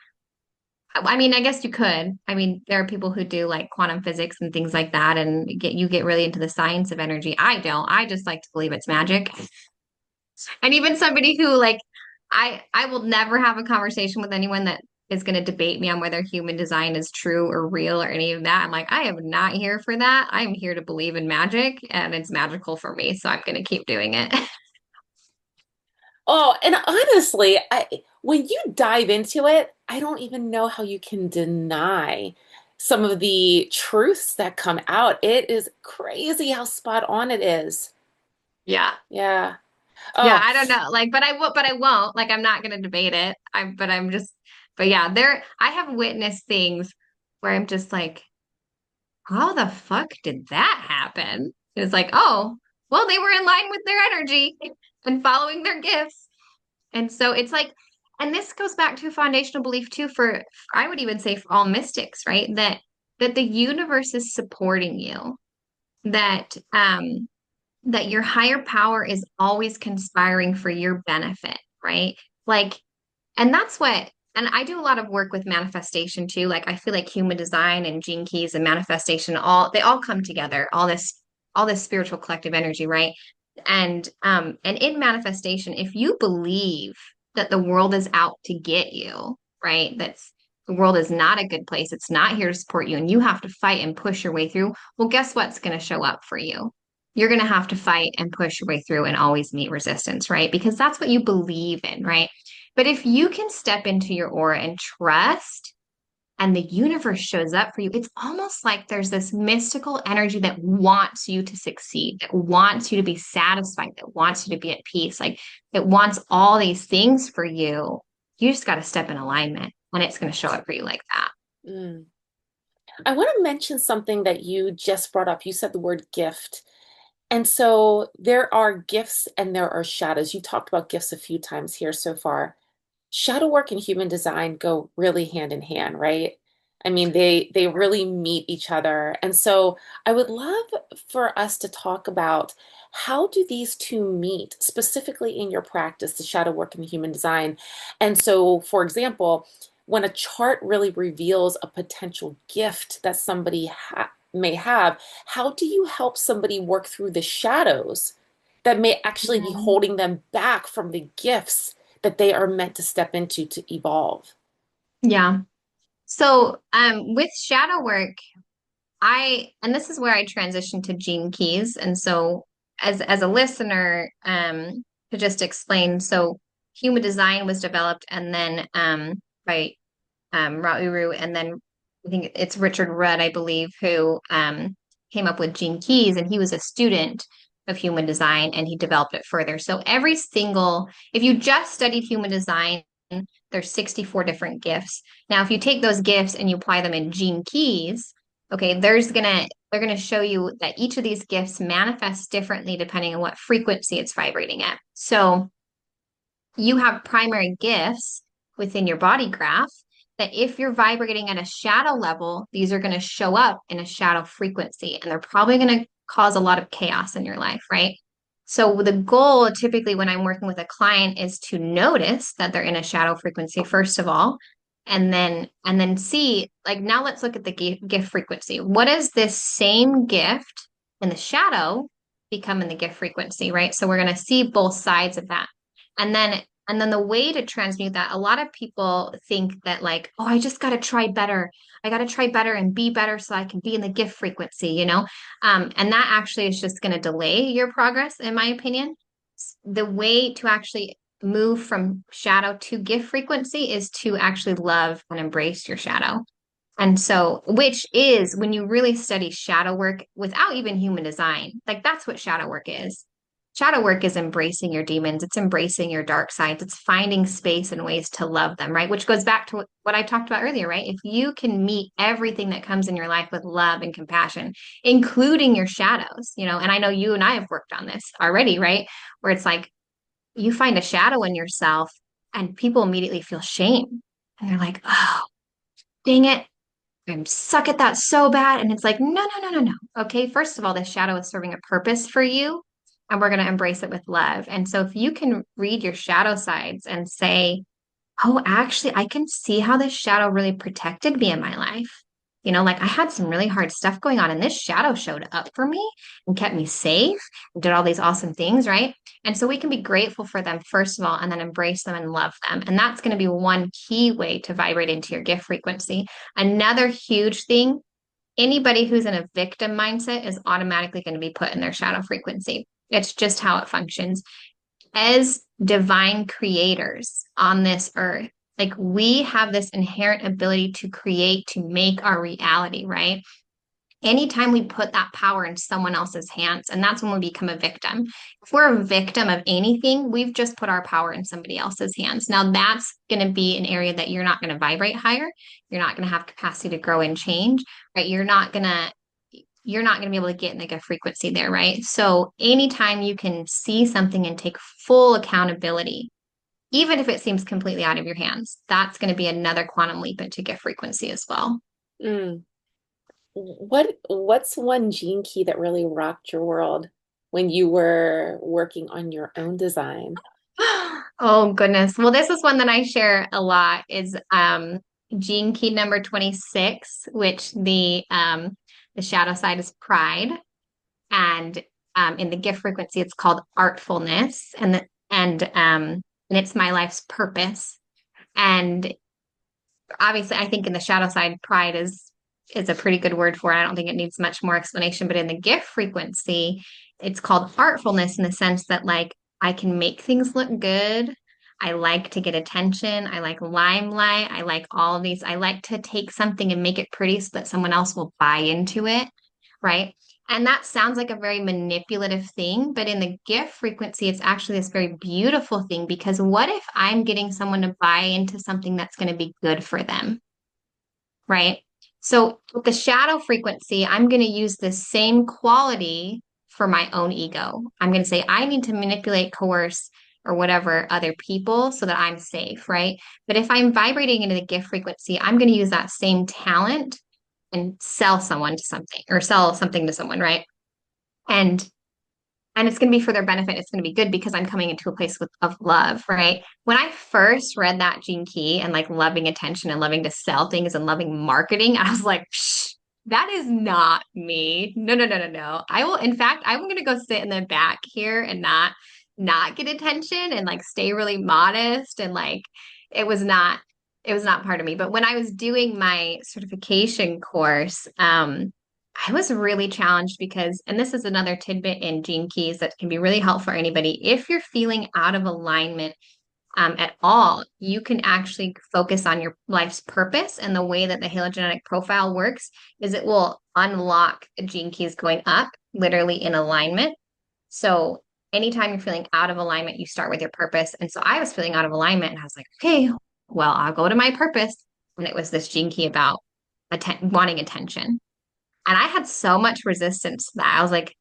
I mean, I guess you could. I mean, there are people who do like quantum physics and things like that, and you get really into the science of energy. I don't. I just like to believe it's magic. And even somebody who like I will never have a conversation with anyone that is going to debate me on whether human design is true or real or any of that. I'm like, I am not here for that. I'm here to believe in magic, and it's magical for me, so I'm going to keep doing it. Oh, and honestly, when you dive into it, I don't even know how you can deny some of the truths that come out. It is crazy how spot on it is. Yeah. Yeah. Yeah, Oh, I don't know. Like, but I won't. Like, I'm not gonna debate it. I'm just, but yeah, I have witnessed things where I'm just like, how the fuck did that happen? It's like, oh, well, they were in line with their energy and following their gifts. And so it's like, and this goes back to foundational belief too, I would even say for all mystics, right? That the universe is supporting you, that that your higher power is always conspiring for your benefit, right? Like, and that's what, and I do a lot of work with manifestation too. Like I feel like human design and gene keys and manifestation, they all come together, all this spiritual collective energy, right? And in manifestation, if you believe that the world is out to get you, right? That's the world is not a good place. It's not here to support you, and you have to fight and push your way through. Well, guess what's going to show up for you? You're going to have to fight and push your way through and always meet resistance, right? Because that's what you believe in, right? But if you can step into your aura and trust, and the universe shows up for you, it's almost like there's this mystical energy that wants you to succeed, that wants you to be satisfied, that wants you to be at peace. Like it wants all these things for you. You just got to step in alignment and it's going to show up for you like that. mm. I want to mention something that you just brought up. You said the word gift. And so there are gifts and there are shadows. You talked about gifts a few times here so far. Shadow work and human design go really hand in hand, right? I mean, they really meet each other. And so I would love for us to talk about how do these two meet specifically in your practice, the shadow work and the human design. And so, for example, when a chart really reveals a potential gift that somebody may have, how do you help somebody work through the shadows that may actually be Mhm. holding them back from the gifts that they are meant to step into to evolve? Yeah. So, with shadow work, and this is where I transitioned to Gene Keys. And so as a listener, to just explain, so human design was developed and then by Rauru, and then I think it's Richard Rudd, I believe, who came up with Gene Keys, and he was a student of human design and he developed it further. So if you just studied human design, there's 64 different gifts. Now, if you take those gifts and you apply them in Gene Keys, okay, they're gonna show you that each of these gifts manifests differently depending on what frequency it's vibrating at. So you have primary gifts within your body graph that if you're vibrating at a shadow level, these are going to show up in a shadow frequency and they're probably going to cause a lot of chaos in your life, right? So the goal typically when I'm working with a client is to notice that they're in a shadow frequency first of all, and then see, like, now let's look at the gift frequency. What is this same gift in the shadow become in the gift frequency, right? So we're going to see both sides of that. And then the way to transmute that, a lot of people think that like, oh, I just got to try better. I got to try better and be better so I can be in the gift frequency, you know? And that actually is just going to delay your progress, in my opinion. The way to actually move from shadow to gift frequency is to actually love and embrace your shadow. And so, which is when you really study shadow work without even human design, like that's what shadow work is. Shadow work is embracing your demons, it's embracing your dark sides, it's finding space and ways to love them, right? Which goes back to what I talked about earlier, right? If you can meet everything that comes in your life with love and compassion, including your shadows, and I know you and I have worked on this already, right? Where it's like you find a shadow in yourself and people immediately feel shame. And they're like, oh, dang it. I suck at that so bad. And it's like, no, no, no, no, no. Okay, first of all, this shadow is serving a purpose for you, and we're going to embrace it with love. And so if you can read your shadow sides and say, oh, actually, I can see how this shadow really protected me in my life. Like I had some really hard stuff going on, and this shadow showed up for me and kept me safe and did all these awesome things, right? And so we can be grateful for them, first of all, and then embrace them and love them. And that's going to be one key way to vibrate into your gift frequency. Another huge thing, anybody who's in a victim mindset is automatically going to be put in their shadow frequency. It's just how it functions. as divine creators on this earth, like we have this inherent ability to create, to make our reality, right? Anytime we put that power in someone else's hands, and that's when we become a victim. If we're a victim of anything, we've just put our power in somebody else's hands. Now, that's going to be an area that you're not going to vibrate higher. You're not going to have capacity to grow and change, right? You're not going to be able to get like a frequency there, right? So anytime you can see something and take full accountability, even if it seems completely out of your hands, that's going to be another quantum leap into gift frequency as well. Mm. What's one gene key that really rocked your world when you were working on your own design? Oh goodness. Well, this is one that I share a lot is gene key number 26, which the shadow side is pride. And in the gift frequency, it's called artfulness. And it's my life's purpose. And obviously I think in the shadow side, pride is a pretty good word for it. I don't think it needs much more explanation, but in the gift frequency, it's called artfulness in the sense that like I can make things look good. I like to get attention. I like limelight. I like all of these. I like to take something and make it pretty so that someone else will buy into it, right? And that sounds like a very manipulative thing, but in the gift frequency, it's actually this very beautiful thing because what if I'm getting someone to buy into something that's going to be good for them, right? So with the shadow frequency, I'm going to use the same quality for my own ego. I'm going to say, I need to manipulate, coerce, or whatever other people so that I'm safe, right? But if I'm vibrating into the gift frequency, I'm going to use that same talent and sell someone to something or sell something to someone, right? And and it's going to be for their benefit. It's going to be good because I'm coming into a place of love, right? When I first read that Gene Key and like loving attention and loving to sell things and loving marketing, I was like, Psh, that is not me. No, no, no, no, no. I will, in fact, I'm going to go sit in the back here and not get attention and like stay really modest and like it was not it was not part of me. But when I was doing my certification course, I was really challenged because, and this is another tidbit in Gene Keys that can be really helpful for anybody. If you're feeling out of alignment at all, you can actually focus on your life's purpose. And the way that the halogenetic profile works is it will unlock Gene Keys going up, literally in alignment. So anytime you're feeling out of alignment, you start with your purpose. And so I was feeling out of alignment and I was like, okay, well, I'll go to my purpose. And it was this Gene Key about wanting attention. And I had so much resistance to that. I was like,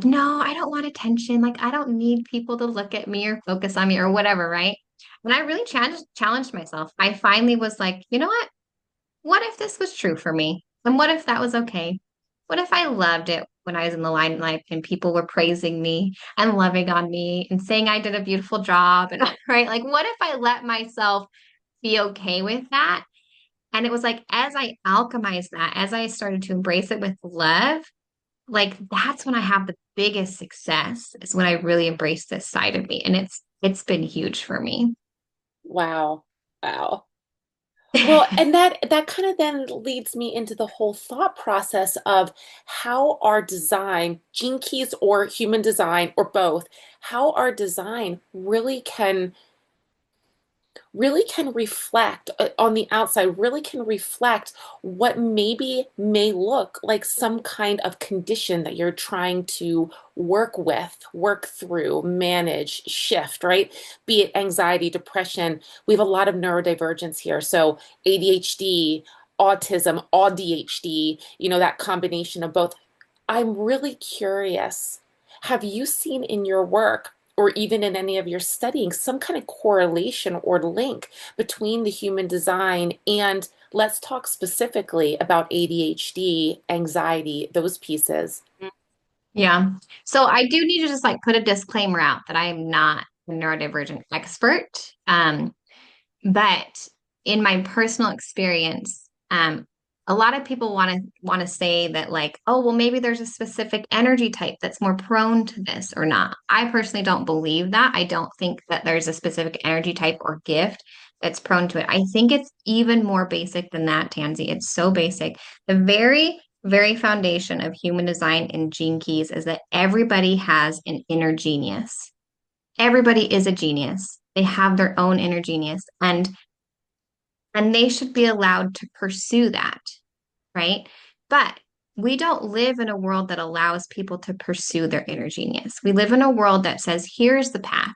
no, I don't want attention. Like, I don't need people to look at me or focus on me or whatever, right? And I really challenged myself. I finally was like, you know what? What if this was true for me? And what if that was okay? What if I loved it when I was in the limelight and people were praising me and loving on me and saying I did a beautiful job? And right, like, what if I let myself be okay with that? And it was like, as I alchemized that, as I started to embrace it with love, like that's when I have the biggest success, is when I really embrace this side of me. And it's been huge for me. Wow. Wow. Well, and that kind of then leads me into the whole thought process of how our design, gene keys or human design or both, how our design really can reflect on the outside, really can reflect what maybe may look like some kind of condition that you're trying to work with, work through, manage, shift, right? Be it anxiety, depression. We have a lot of neurodivergence here. So ADHD, autism, ADHD, that combination of both. I'm really curious. Have you seen in your work, or even in any of your studying, some kind of correlation or link between the human design and let's talk specifically about ADHD, anxiety, those pieces? Yeah. So I do need to just like put a disclaimer out that I am not a neurodivergent expert. But in my personal experience, a lot of people want to say that like, oh, well, maybe there's a specific energy type that's more prone to this or not. I personally don't believe that. I don't think that there's a specific energy type or gift that's prone to it. I think it's even more basic than that, Tansy. It's so basic. The very, very foundation of human design and gene keys is that everybody has an inner genius. Everybody is a genius. They have their own inner genius, and they should be allowed to pursue that, right? But we don't live in a world that allows people to pursue their inner genius. We live in a world that says, here's the path.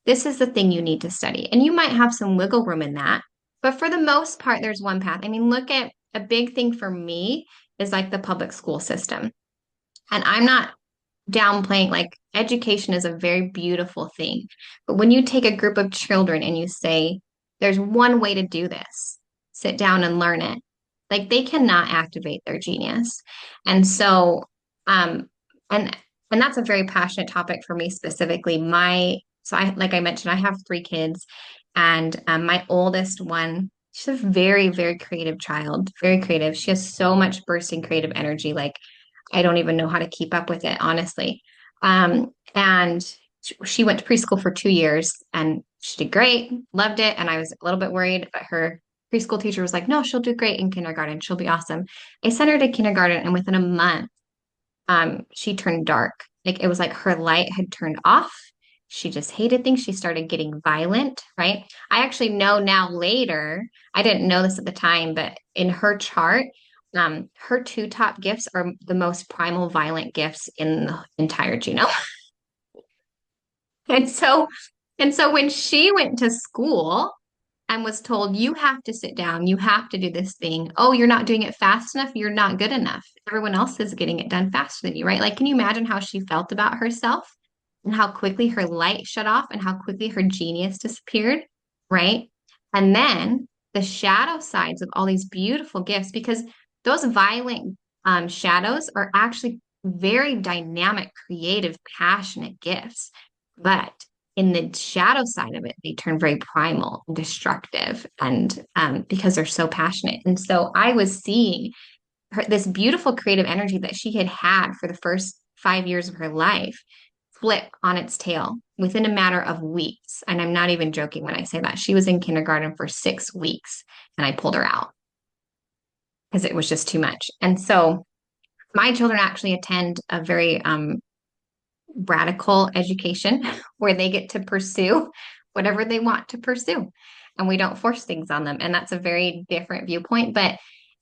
This is the thing you need to study. And you might have some wiggle room in that. But for the most part, there's one path. I mean, look at a big thing for me is like the public school system. And I'm not downplaying, like, education is a very beautiful thing. But when you take a group of children and you say, there's one way to do this, sit down and learn it, like they cannot activate their genius. And so, um, and and that's a very passionate topic for me specifically. So I, like I mentioned, I have three kids, and my oldest one, she's a very, very creative child, very creative. She has so much bursting creative energy. Like I don't even know how to keep up with it, honestly. And she went to preschool for 2 years and she did great, loved it. And I was a little bit worried, but her preschool teacher was like, no, she'll do great in kindergarten. She'll be awesome. I sent her to kindergarten, and within a month, she turned dark. Like it was like her light had turned off. She just hated things. She started getting violent, right? I actually know now later, I didn't know this at the time, but in her chart, her two top gifts are the most primal violent gifts in the entire genome. And so, and so when she went to school and was told, you have to sit down, you have to do this thing. Oh, you're not doing it fast enough. You're not good enough. Everyone else is getting it done faster than you, right? Like, can you imagine how she felt about herself and how quickly her light shut off and how quickly her genius disappeared, right? And then the shadow sides of all these beautiful gifts, because those violent shadows are actually very dynamic, creative, passionate gifts. But in the shadow side of it, they turn very primal and destructive, and because they're so passionate. And so I was seeing this beautiful creative energy that she had had for the first 5 years of her life flip on its tail within a matter of weeks. And I'm not even joking when I say that. She was in kindergarten for 6 weeks, and I pulled her out because it was just too much. And so my children actually attend a very radical education where they get to pursue whatever they want to pursue, and we don't force things on them. And that's a very different viewpoint.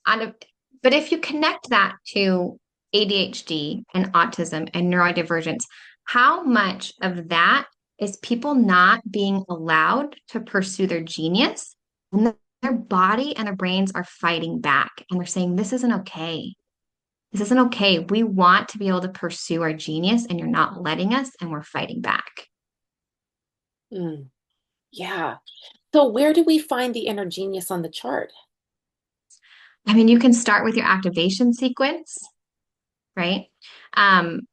On a, but if you connect that to ADHD and autism and neurodivergence, how much of that is people not being allowed to pursue their genius, and their body and their brains are fighting back and they're saying, this isn't okay. This isn't okay. We want to be able to pursue our genius, and you're not letting us, and we're fighting back. Mm, yeah. So where do we find the inner genius on the chart? I mean, you can start with your activation sequence, right? Um,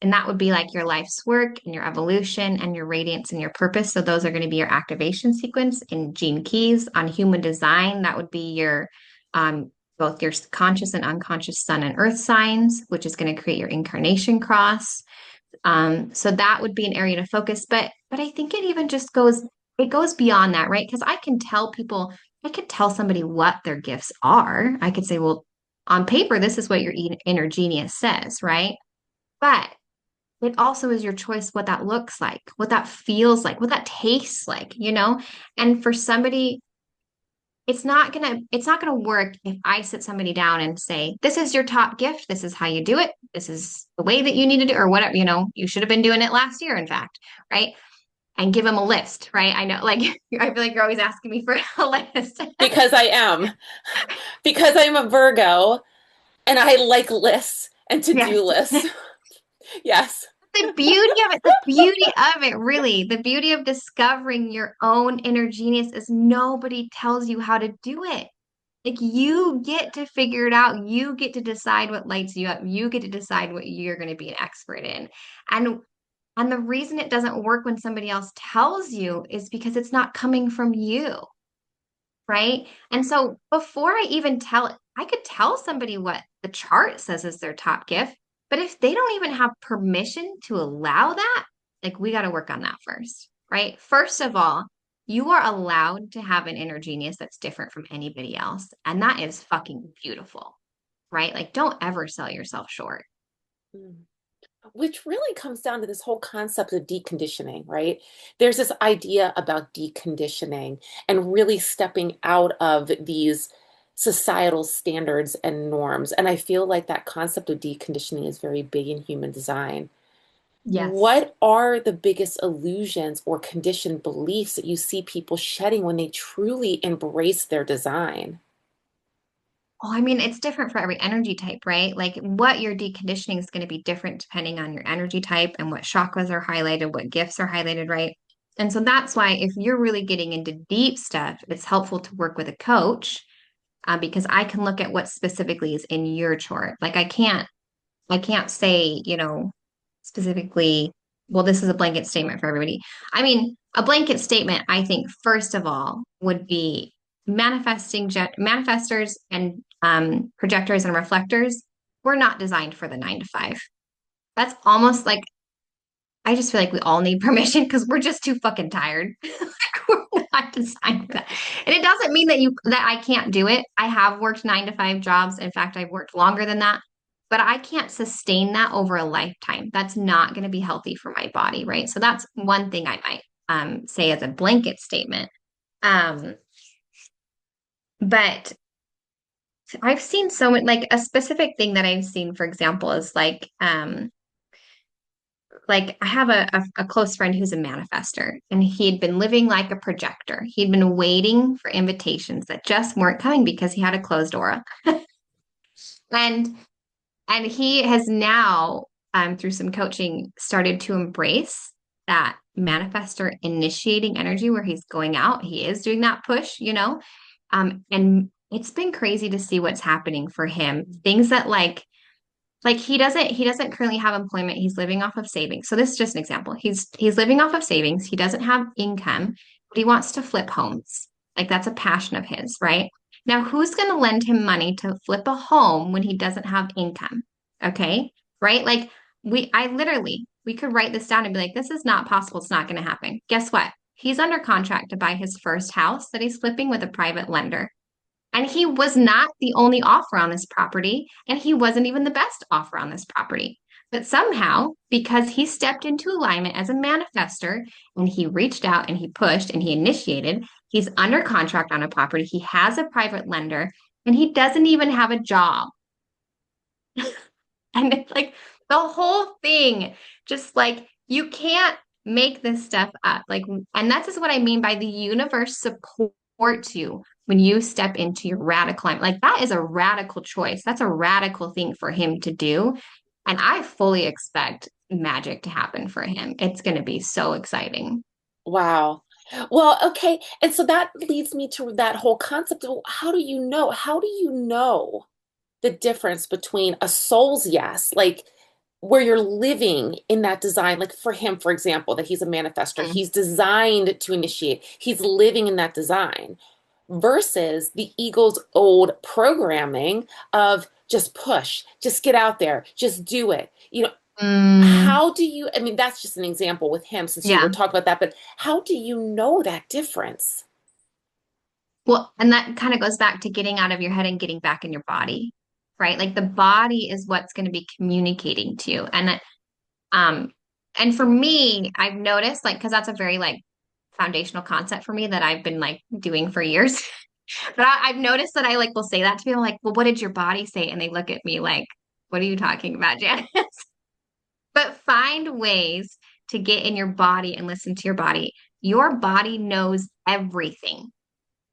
and that would be like your life's work and your evolution and your radiance and your purpose. So those are going to be your activation sequence in Gene Keys. On human design, that would be your both your conscious and unconscious sun and earth signs, which is going to create your incarnation cross. So that would be an area to focus. But I think it goes beyond that, right? Because I could tell somebody what their gifts are. I could say, well, on paper, this is what your inner genius says, right? But it also is your choice what that looks like, what that feels like, what that tastes like, you know? And for somebody, it's not gonna work if I sit somebody down and say, this is your top gift, this is how you do it, this is the way that you need to do, or whatever, you should have been doing it last year, in fact, right? And give them a list, right? I know, like I feel like you're always asking me for a list. Because I am. Because I'm a Virgo and I like lists and Yes. to-do lists. Yes. The beauty of it, really, the beauty of discovering your own inner genius is nobody tells you how to do it. Like you get to figure it out. You get to decide what lights you up. You get to decide what you're going to be an expert in. And and the reason it doesn't work when somebody else tells you is because it's not coming from you, right? And so before I even I could tell somebody what the chart says is their top gift, but if they don't even have permission to allow that, like we got to work on that first, right? First of all, you are allowed to have an inner genius that's different from anybody else. And that is fucking beautiful, right? Like don't ever sell yourself short. Mm. Which really comes down to this whole concept of deconditioning, right? There's this idea about deconditioning and really stepping out of these societal standards and norms. And I feel like that concept of deconditioning is very big in human design. Yes. What are the biggest illusions or conditioned beliefs that you see people shedding when they truly embrace their design? Well, I mean, it's different for every energy type, right? Like what you're deconditioning is going to be different depending on your energy type and what chakras are highlighted, what gifts are highlighted, right? And so that's why if you're really getting into deep stuff, it's helpful to work with a coach because I can look at what specifically is in your chart. Like I can't say, specifically, well, this is a blanket statement for everybody. I mean, a blanket statement, I think, first of all, would be manifestors and projectors and reflectors. We're not designed for the 9 to 5. That's almost like I just feel like we all need permission because we're just too fucking tired. Like, we're not designed for that. And it doesn't mean that I can't do it. I have worked 9 to 5 jobs. In fact, I've worked longer than that. But I can't sustain that over a lifetime. That's not going to be healthy for my body, right? So that's one thing I might say as a blanket statement. Um, but I've seen so much, like a specific thing that I've seen, for example, is like I have a close friend who's a manifester, and he had been living like a projector. He'd been waiting for invitations that just weren't coming because he had a closed aura. And he has now, through some coaching, started to embrace that manifester initiating energy where he's going out. He is doing that push. And it's been crazy to see what's happening for him. Things that like he doesn't currently have employment. He's living off of savings. So this is just an example. He's living off of savings. He doesn't have income, but he wants to flip homes. Like that's a passion of his, right? Now, who's going to lend him money to flip a home when he doesn't have income? Okay? Right? Like we could write this down and be like, this is not possible. It's not going to happen. Guess what? He's under contract to buy his first house that he's flipping with a private lender. And he was not the only offer on this property, and he wasn't even the best offer on this property. But somehow, because he stepped into alignment as a manifester and he reached out and he pushed and he initiated, he's under contract on a property. He has a private lender and he doesn't even have a job. And it's like the whole thing, just like you can't make this stuff up. Like, and that's just what I mean by the universe supports you when you step into your radical. Like, that is a radical choice. That's a radical thing for him to do. And I fully expect magic to happen for him. It's going to be so exciting. Wow. Well, okay. And so that leads me to that whole concept of how do you know? How do you know the difference between a soul's yes, like where you're living in that design, like for him, for example, that he's a manifester, Mm. he's designed to initiate, he's living in that design, versus the ego's old programming of just push, just get out there, just do it. Mm, How do you, I mean, that's just an example with him since you were yeah. talking about that, but how do you know that difference? Well, and that kind of goes back to getting out of your head and getting back in your body, right? Like the body is what's going to be communicating to you. Um, and for me, I've noticed like, because that's a very like foundational concept for me that I've been like doing for years. But I've noticed that I like will say that to people like, well, what did your body say? And they look at me like, what are you talking about, Janice? But find ways to get in your body and listen to your body. Your body knows everything.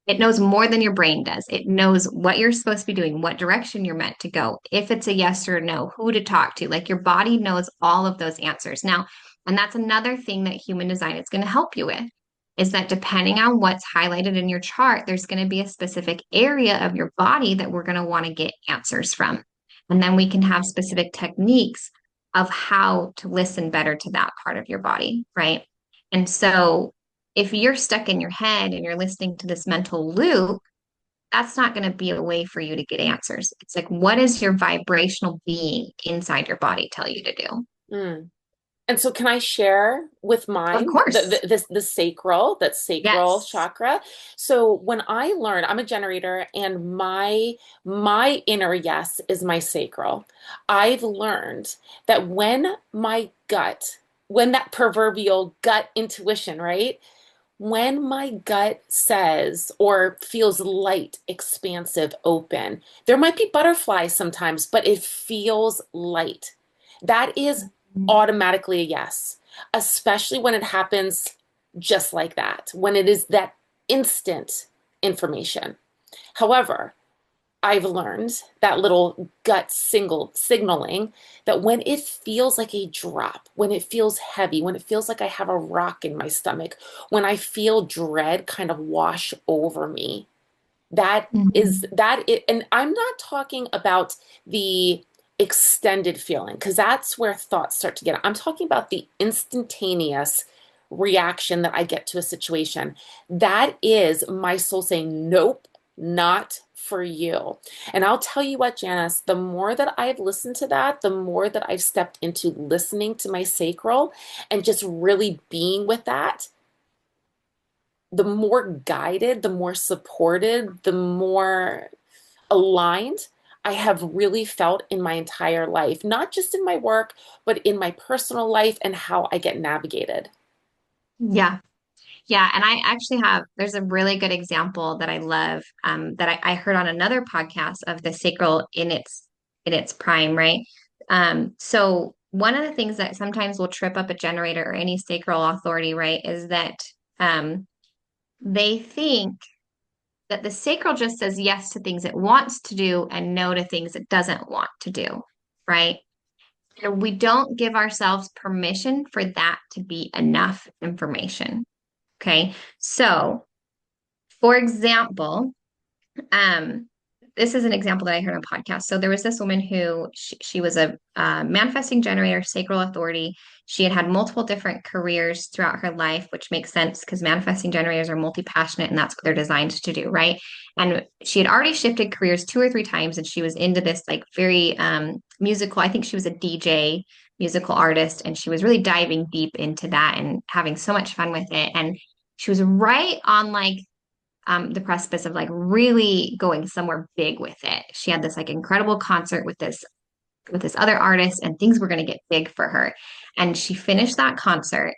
It knows more than your brain does. It knows what you're supposed to be doing, what direction you're meant to go, if it's a yes or a no, who to talk to. Like your body knows all of those answers. Now, and that's another thing that human design is going to help you with is that depending on what's highlighted in your chart, there's going to be a specific area of your body that we're going to want to get answers from. And then we can have specific techniques of how to listen better to that part of your body, right? And so if you're stuck in your head and you're listening to this mental loop, that's not going to be a way for you to get answers. It's like, what is your vibrational being inside your body tell you to do? Mm. And so can I share with Of mine course. the sacral, that sacral Yes. chakra? So when I learned, I'm a generator and my inner yes is my sacral. I've learned that when that proverbial gut intuition, right? When my gut says or feels light, expansive, open, there might be butterflies sometimes, but it feels light. That is automatically a yes, especially when it happens just like that, when it is that instant information. However, I've learned that little gut single signaling that when it feels like a drop, when it feels heavy, when it feels like I have a rock in my stomach, when I feel dread kind of wash over me, Mhm. and I'm not talking about the extended feeling because that's where thoughts start to get. I'm talking about the instantaneous reaction that I get to a situation. That is my soul saying, nope, not for you. And I'll tell you what, Janice, the more that I've listened to that, the more that I've stepped into listening to my sacral and just really being with that, the more guided, the more supported, the more aligned I have really felt in my entire life, not just in my work, but in my personal life and how I get navigated. Yeah. Yeah. And I actually there's a really good example that I love, that I heard on another podcast of the sacral in its prime, right? So one of the things that sometimes will trip up a generator or any sacral authority, right, is that um, they think that the sacral just says yes to things it wants to do and no to things it doesn't want to do, right? And we don't give ourselves permission for that to be enough information. Okay. So, for example, um, this is an example that I heard on a podcast. So there was this woman who she was a manifesting generator, sacral authority. She had had multiple different careers throughout her life, which makes sense because manifesting generators are multi-passionate and that's what they're designed to do, right? And she had already shifted careers two or three times, and she was into this like very musical. I think she was a DJ, musical artist, and she was really diving deep into that and having so much fun with it. And she was right on like the precipice of like really going somewhere big with it. She had this like incredible concert with this other artist, and things were going to get big for her. And she finished that concert,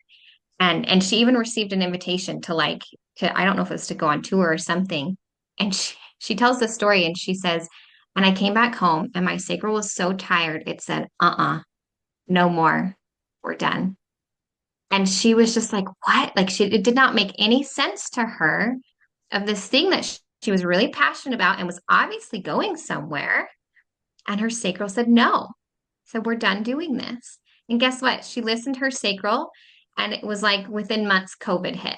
and she even received an invitation to like I don't know if it was to go on tour or something. And she tells the story, and she says, and I came back home, and my sacral was so tired it said, no more, we're done. And she was just like, what? Like it did not make any sense to her of this thing that she was really passionate about and was obviously going somewhere. And her sacral said no. So we're done doing this. And guess what? She listened to her sacral, and it was like within months, COVID hit.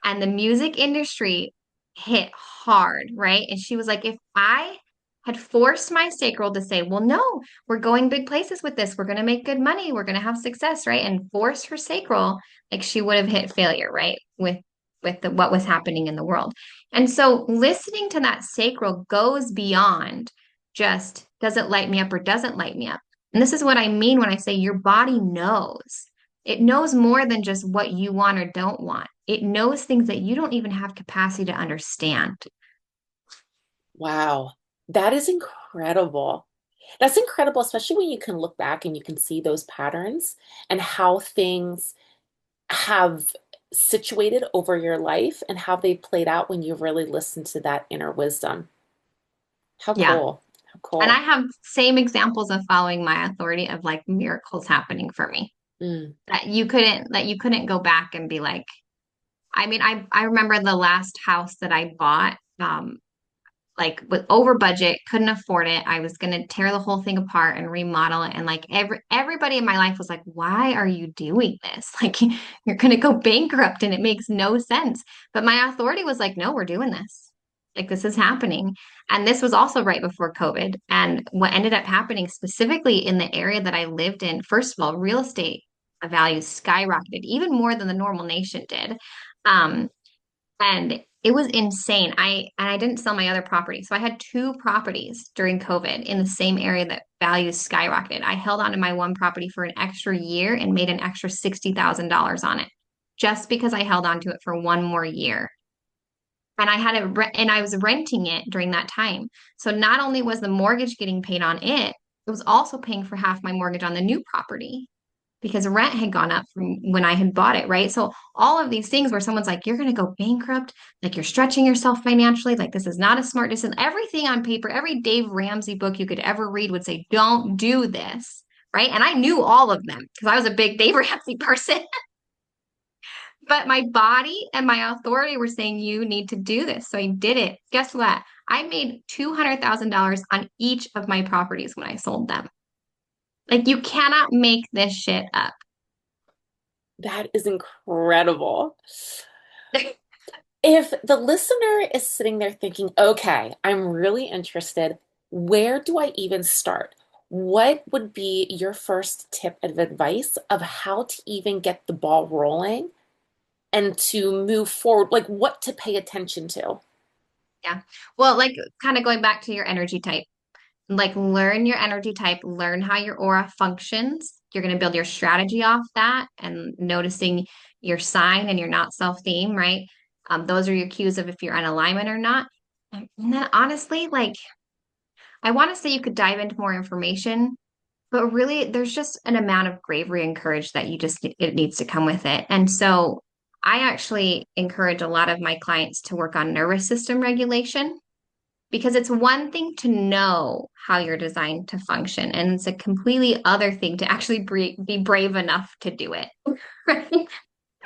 And the music industry hit hard, right? And she was like, if I had forced my sacral to say, well, no, we're going big places with this. We're going to make good money. We're going to have success, right? And forced her sacral, like she would have hit failure, right? What was happening in the world. And so listening to that sacral goes beyond just does it light me up or doesn't light me up. And this is what I mean when I say your body knows. It knows more than just what you want or don't want. It knows things that you don't even have capacity to understand. Wow, that is incredible. That's incredible, especially when you can look back and you can see those patterns and how things have situated over your life and how they played out when you really listened to that inner wisdom. How Yeah. cool. How And I cool. have same examples of following my authority of like miracles happening for me Mm. that you couldn't go back and be like, I mean, I remember the last house that I bought, like with over budget, couldn't afford it. I was gonna tear the whole thing apart and remodel it. And like everybody in my life was like, why are you doing this? Like you're gonna go bankrupt and it makes no sense. But my authority was like, no, we're doing this. Like this is happening. And this was also right before COVID. And what ended up happening specifically in the area that I lived in, first of all, real estate values skyrocketed even more than the normal nation did. Um, and it was insane. I didn't sell my other property. So I had two properties during COVID in the same area that values skyrocketed. I held on to my one property for an extra year and made an extra $60,000 on it just because I held on to it for one more year. And I was renting it during that time. So not only was the mortgage getting paid on it, it was also paying for half my mortgage on the new property because rent had gone up from when I had bought it, right? So all of these things where someone's like, you're going to go bankrupt, like you're stretching yourself financially, like this is not a smart decision. Everything on paper, every Dave Ramsey book you could ever read would say, don't do this, right? And I knew all of them because I was a big Dave Ramsey person. But my body and my authority were saying, you need to do this. So I did it. Guess what? I made $200,000 on each of my properties when I sold them. Like, you cannot make this shit up. That is incredible. If the listener is sitting there thinking, okay, I'm really interested, where do I even start? What would be your first tip of advice of how to even get the ball rolling and to move forward? Like what to pay attention to? Yeah. Well, like, kind of going back to your energy type, like, learn your energy type, learn how your aura functions. You're going to build your strategy off that and noticing your sign and your not self-theme, right? Those are your cues of if you're in alignment or not. And then honestly, like, I want to say you could dive into more information, but really there's just an amount of bravery and courage that it needs to come with it. And so I actually encourage a lot of my clients to work on nervous system regulation because it's one thing to know how you're designed to function, and it's a completely other thing to actually be brave enough to do it. Right?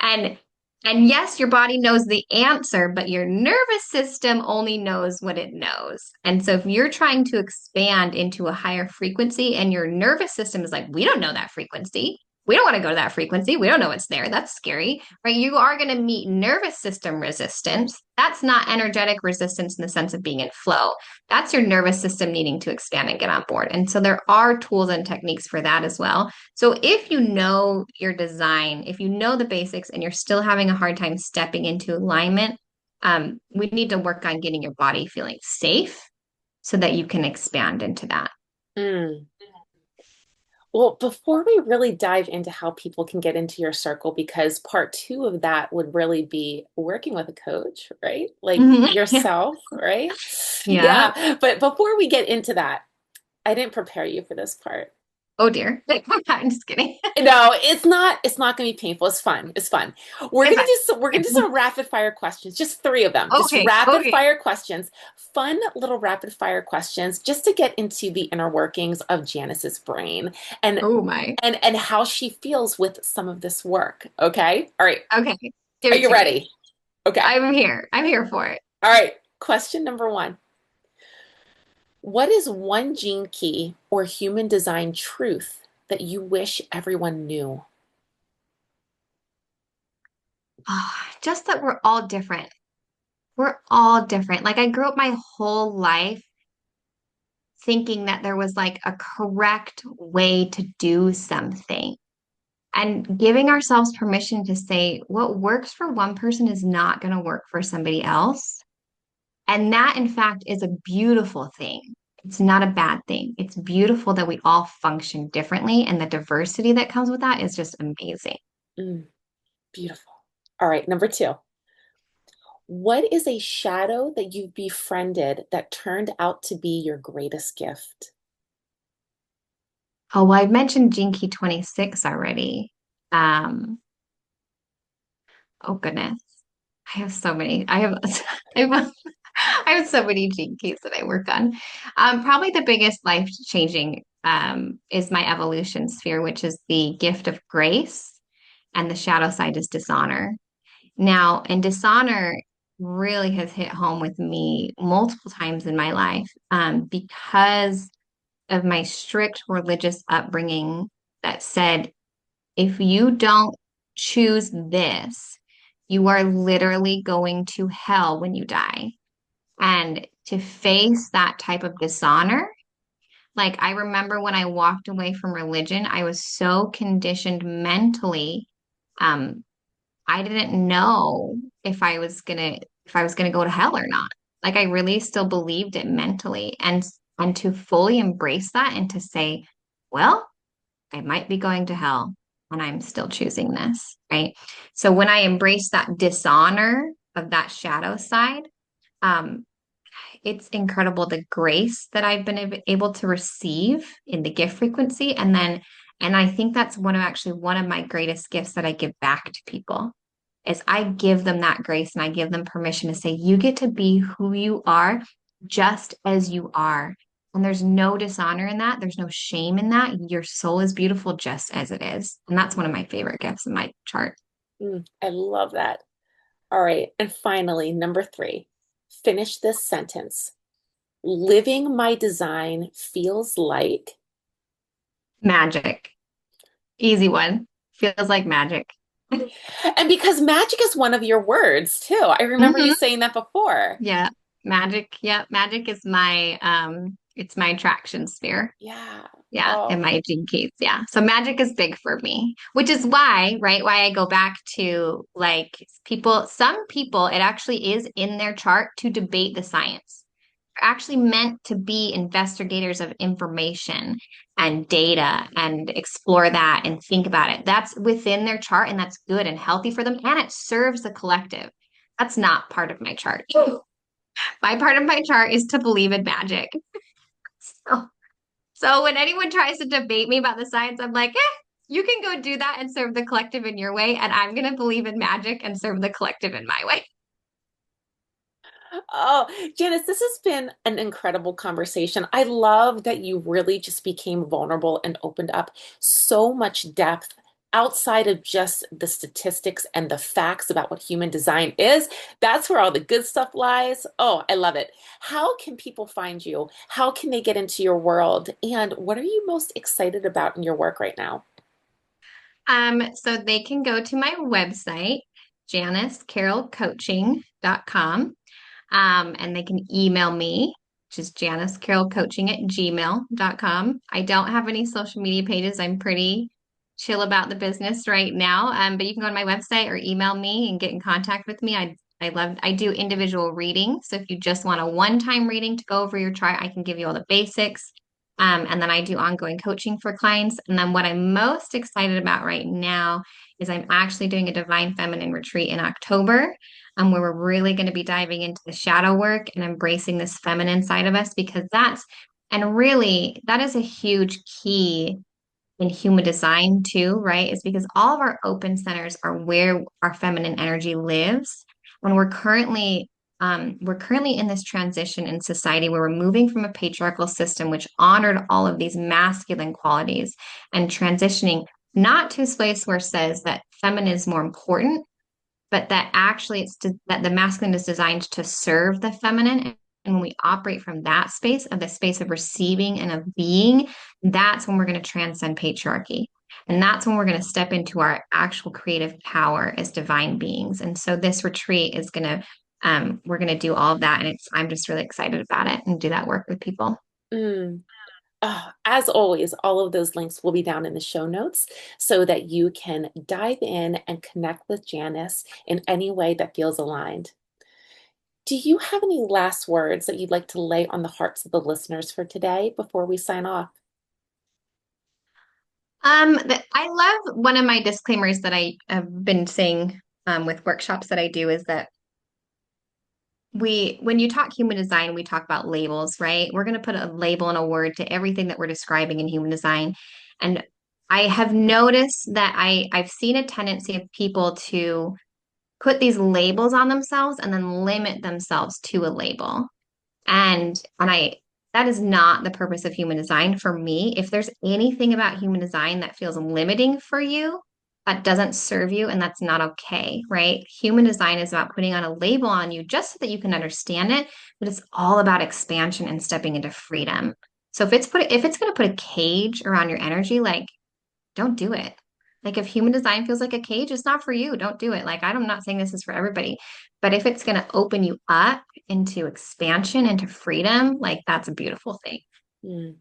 And and yes, your body knows the answer, but your nervous system only knows what it knows. And so if you're trying to expand into a higher frequency and your nervous system is like, we don't know that frequency. We don't want to go to that frequency. We don't know what's there. That's scary, right? You are going to meet nervous system resistance. That's not energetic resistance in the sense of being in flow. That's your nervous system needing to expand and get on board. And so there are tools and techniques for that as well. So if you know your design, if you know the basics and you're still having a hard time stepping into alignment, we need to work on getting your body feeling safe so that you can expand into that. Mm. Well, before we really dive into how people can get into your circle, because part two of that would really be working with a coach, right? Like Mhm. Yeah. yourself, right? Yeah. Yeah. But before we get into that, I didn't prepare you for this part. Oh dear. I'm just kidding. No, it's not going to be painful. It's fun. It's fun. Okay, fine. We're going to do some rapid fire questions. Just three of them. Just Okay. rapid Okay. fire questions. Fun little rapid fire questions just to get into the inner workings of Janice's brain and Oh my. and how she feels with some of this work. Okay? All right. Okay. Give Are it you to me. ready? Okay. I'm here. I'm here for it. All right. Question number one. What is one gene key or human design truth that you wish everyone knew? Oh, just that we're all different. We're all different. Like, I grew up my whole life thinking that there was like a correct way to do something and giving ourselves permission to say what works for one person is not going to work for somebody else. And that, in fact, is a beautiful thing. It's not a bad thing. It's beautiful that we all function differently, and the diversity that comes with that is just amazing. Mm, beautiful. All right. Number two. What is a shadow that you've befriended that turned out to be your greatest gift? Oh, well, I've mentioned Gene Key 26 already. Um, oh goodness. I have so many. I have I have so many gene keys that I work on. Probably the biggest life changing is my evolution sphere, which is the gift of grace, and the shadow side is dishonor. Now, and dishonor really has hit home with me multiple times in my life because of my strict religious upbringing that said, if you don't choose this, you are literally going to hell when you die. And to face that type of dishonor, like, I remember when I walked away from religion, I was so conditioned mentally. Um, I didn't know if I was gonna if I was going to go to hell or not. Like I really still believed it mentally, and to fully embrace that and to say, well, I might be going to hell and I'm still choosing this, right? So when I embrace that dishonor of that shadow side, um, it's incredible the grace that I've been able to receive in the gift frequency. And I think that's one of my greatest gifts that I give back to people is I give them that grace and I give them permission to say, you get to be who you are just as you are. And there's no dishonor in that. There's no shame in that. Your soul is beautiful just as it is. And that's one of my favorite gifts in my chart. I love that. All right. And finally, number 3, finish this sentence. Living my design feels like, Magic. Easy one. Feels like magic. and because magic is one of your words too. I remember you Mhm. saying that before. Yeah. Magic. Yeah. Magic is my it's my attraction sphere. Yeah. Yeah, and Oh, my gene keys. Yeah. So magic is big for me, which is why, right, why I go back to like some people, it actually is in their chart to debate the science. They're actually meant to be investigators of information and data and explore that and think about it. That's within their chart and that's good and healthy for them. And it serves the collective. That's not part of my chart. My part of my chart is to believe in magic. So so when anyone tries to debate me about the science, I'm like, you can go do that and serve the collective in your way, and I'm gonna believe in magic and serve the collective in my way. oh, Janice, this has been an incredible conversation. I love that you really just became vulnerable and opened up so much depth outside of just the statistics and the facts about what human design is. That's where all the good stuff lies. Oh, I love it. How can people find you? How can they get into your world? And what are you most excited about in your work right now? So they can go to my website, janicecarolcoaching.com, and they can email me, which is janicecarolcoaching@gmail.com. I don't have any social media pages. I'm pretty chill about the business right now. But you can go to my website or email me and get in contact with me. I do individual readings. So if you just want a one-time reading to go over your chart, I can give you all the basics. And then I do ongoing coaching for clients. And then what I'm most excited about right now is I'm actually doing a Divine Feminine retreat in October, where we're really going to be diving into the shadow work and embracing this feminine side of us because and really, that is a huge key in human design too, right? Is because all of our open centers are where our feminine energy lives. When we're currently in this transition in society where we're moving from a patriarchal system which honored all of these masculine qualities and transitioning not to a place where it says that feminine is more important, but that actually that the masculine is designed to serve the feminine. And when we operate from that space of the space of receiving and of being, that's when we're going to transcend patriarchy. And that's when we're going to step into our actual creative power as divine beings. And so this retreat is we're going to do all of that. And I'm just really excited about it and do that work with people. Mm. As always, all of those links will be down in the show notes so that you can dive in and connect with Janice in any way that feels aligned. Do you have any last words that you'd like to lay on the hearts of the listeners for today before we sign off? I love one of my disclaimers that I have been saying with workshops that I do is that when you talk human design, we talk about labels, right? We're going to put a label and a word to everything that we're describing in human design. And I have noticed that I've seen a tendency of people to put these labels on themselves and then limit themselves to a label. And I that is not the purpose of human design for me. If there's anything about human design that feels limiting for you, that doesn't serve you and that's not okay, right? Human design is about putting on a label on you just so that you can understand it, but it's all about expansion and stepping into freedom. So if it's going to put a cage around your energy, like don't do it. Like if human design feels like a cage, it's not for you. Don't do it. Like I'm not saying this is for everybody, but if it's going to open you up into expansion, into freedom, like that's a beautiful thing. Mm.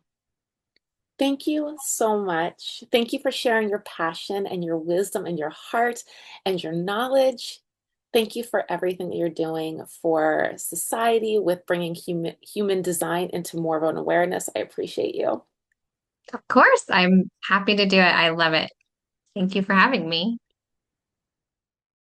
Thank you so much. Thank you for sharing your passion and your wisdom and your heart and your knowledge. Thank you for everything that you're doing for society with bringing human design into more of an awareness. I appreciate you. Of course, I'm happy to do it. I love it. Thank you for having me.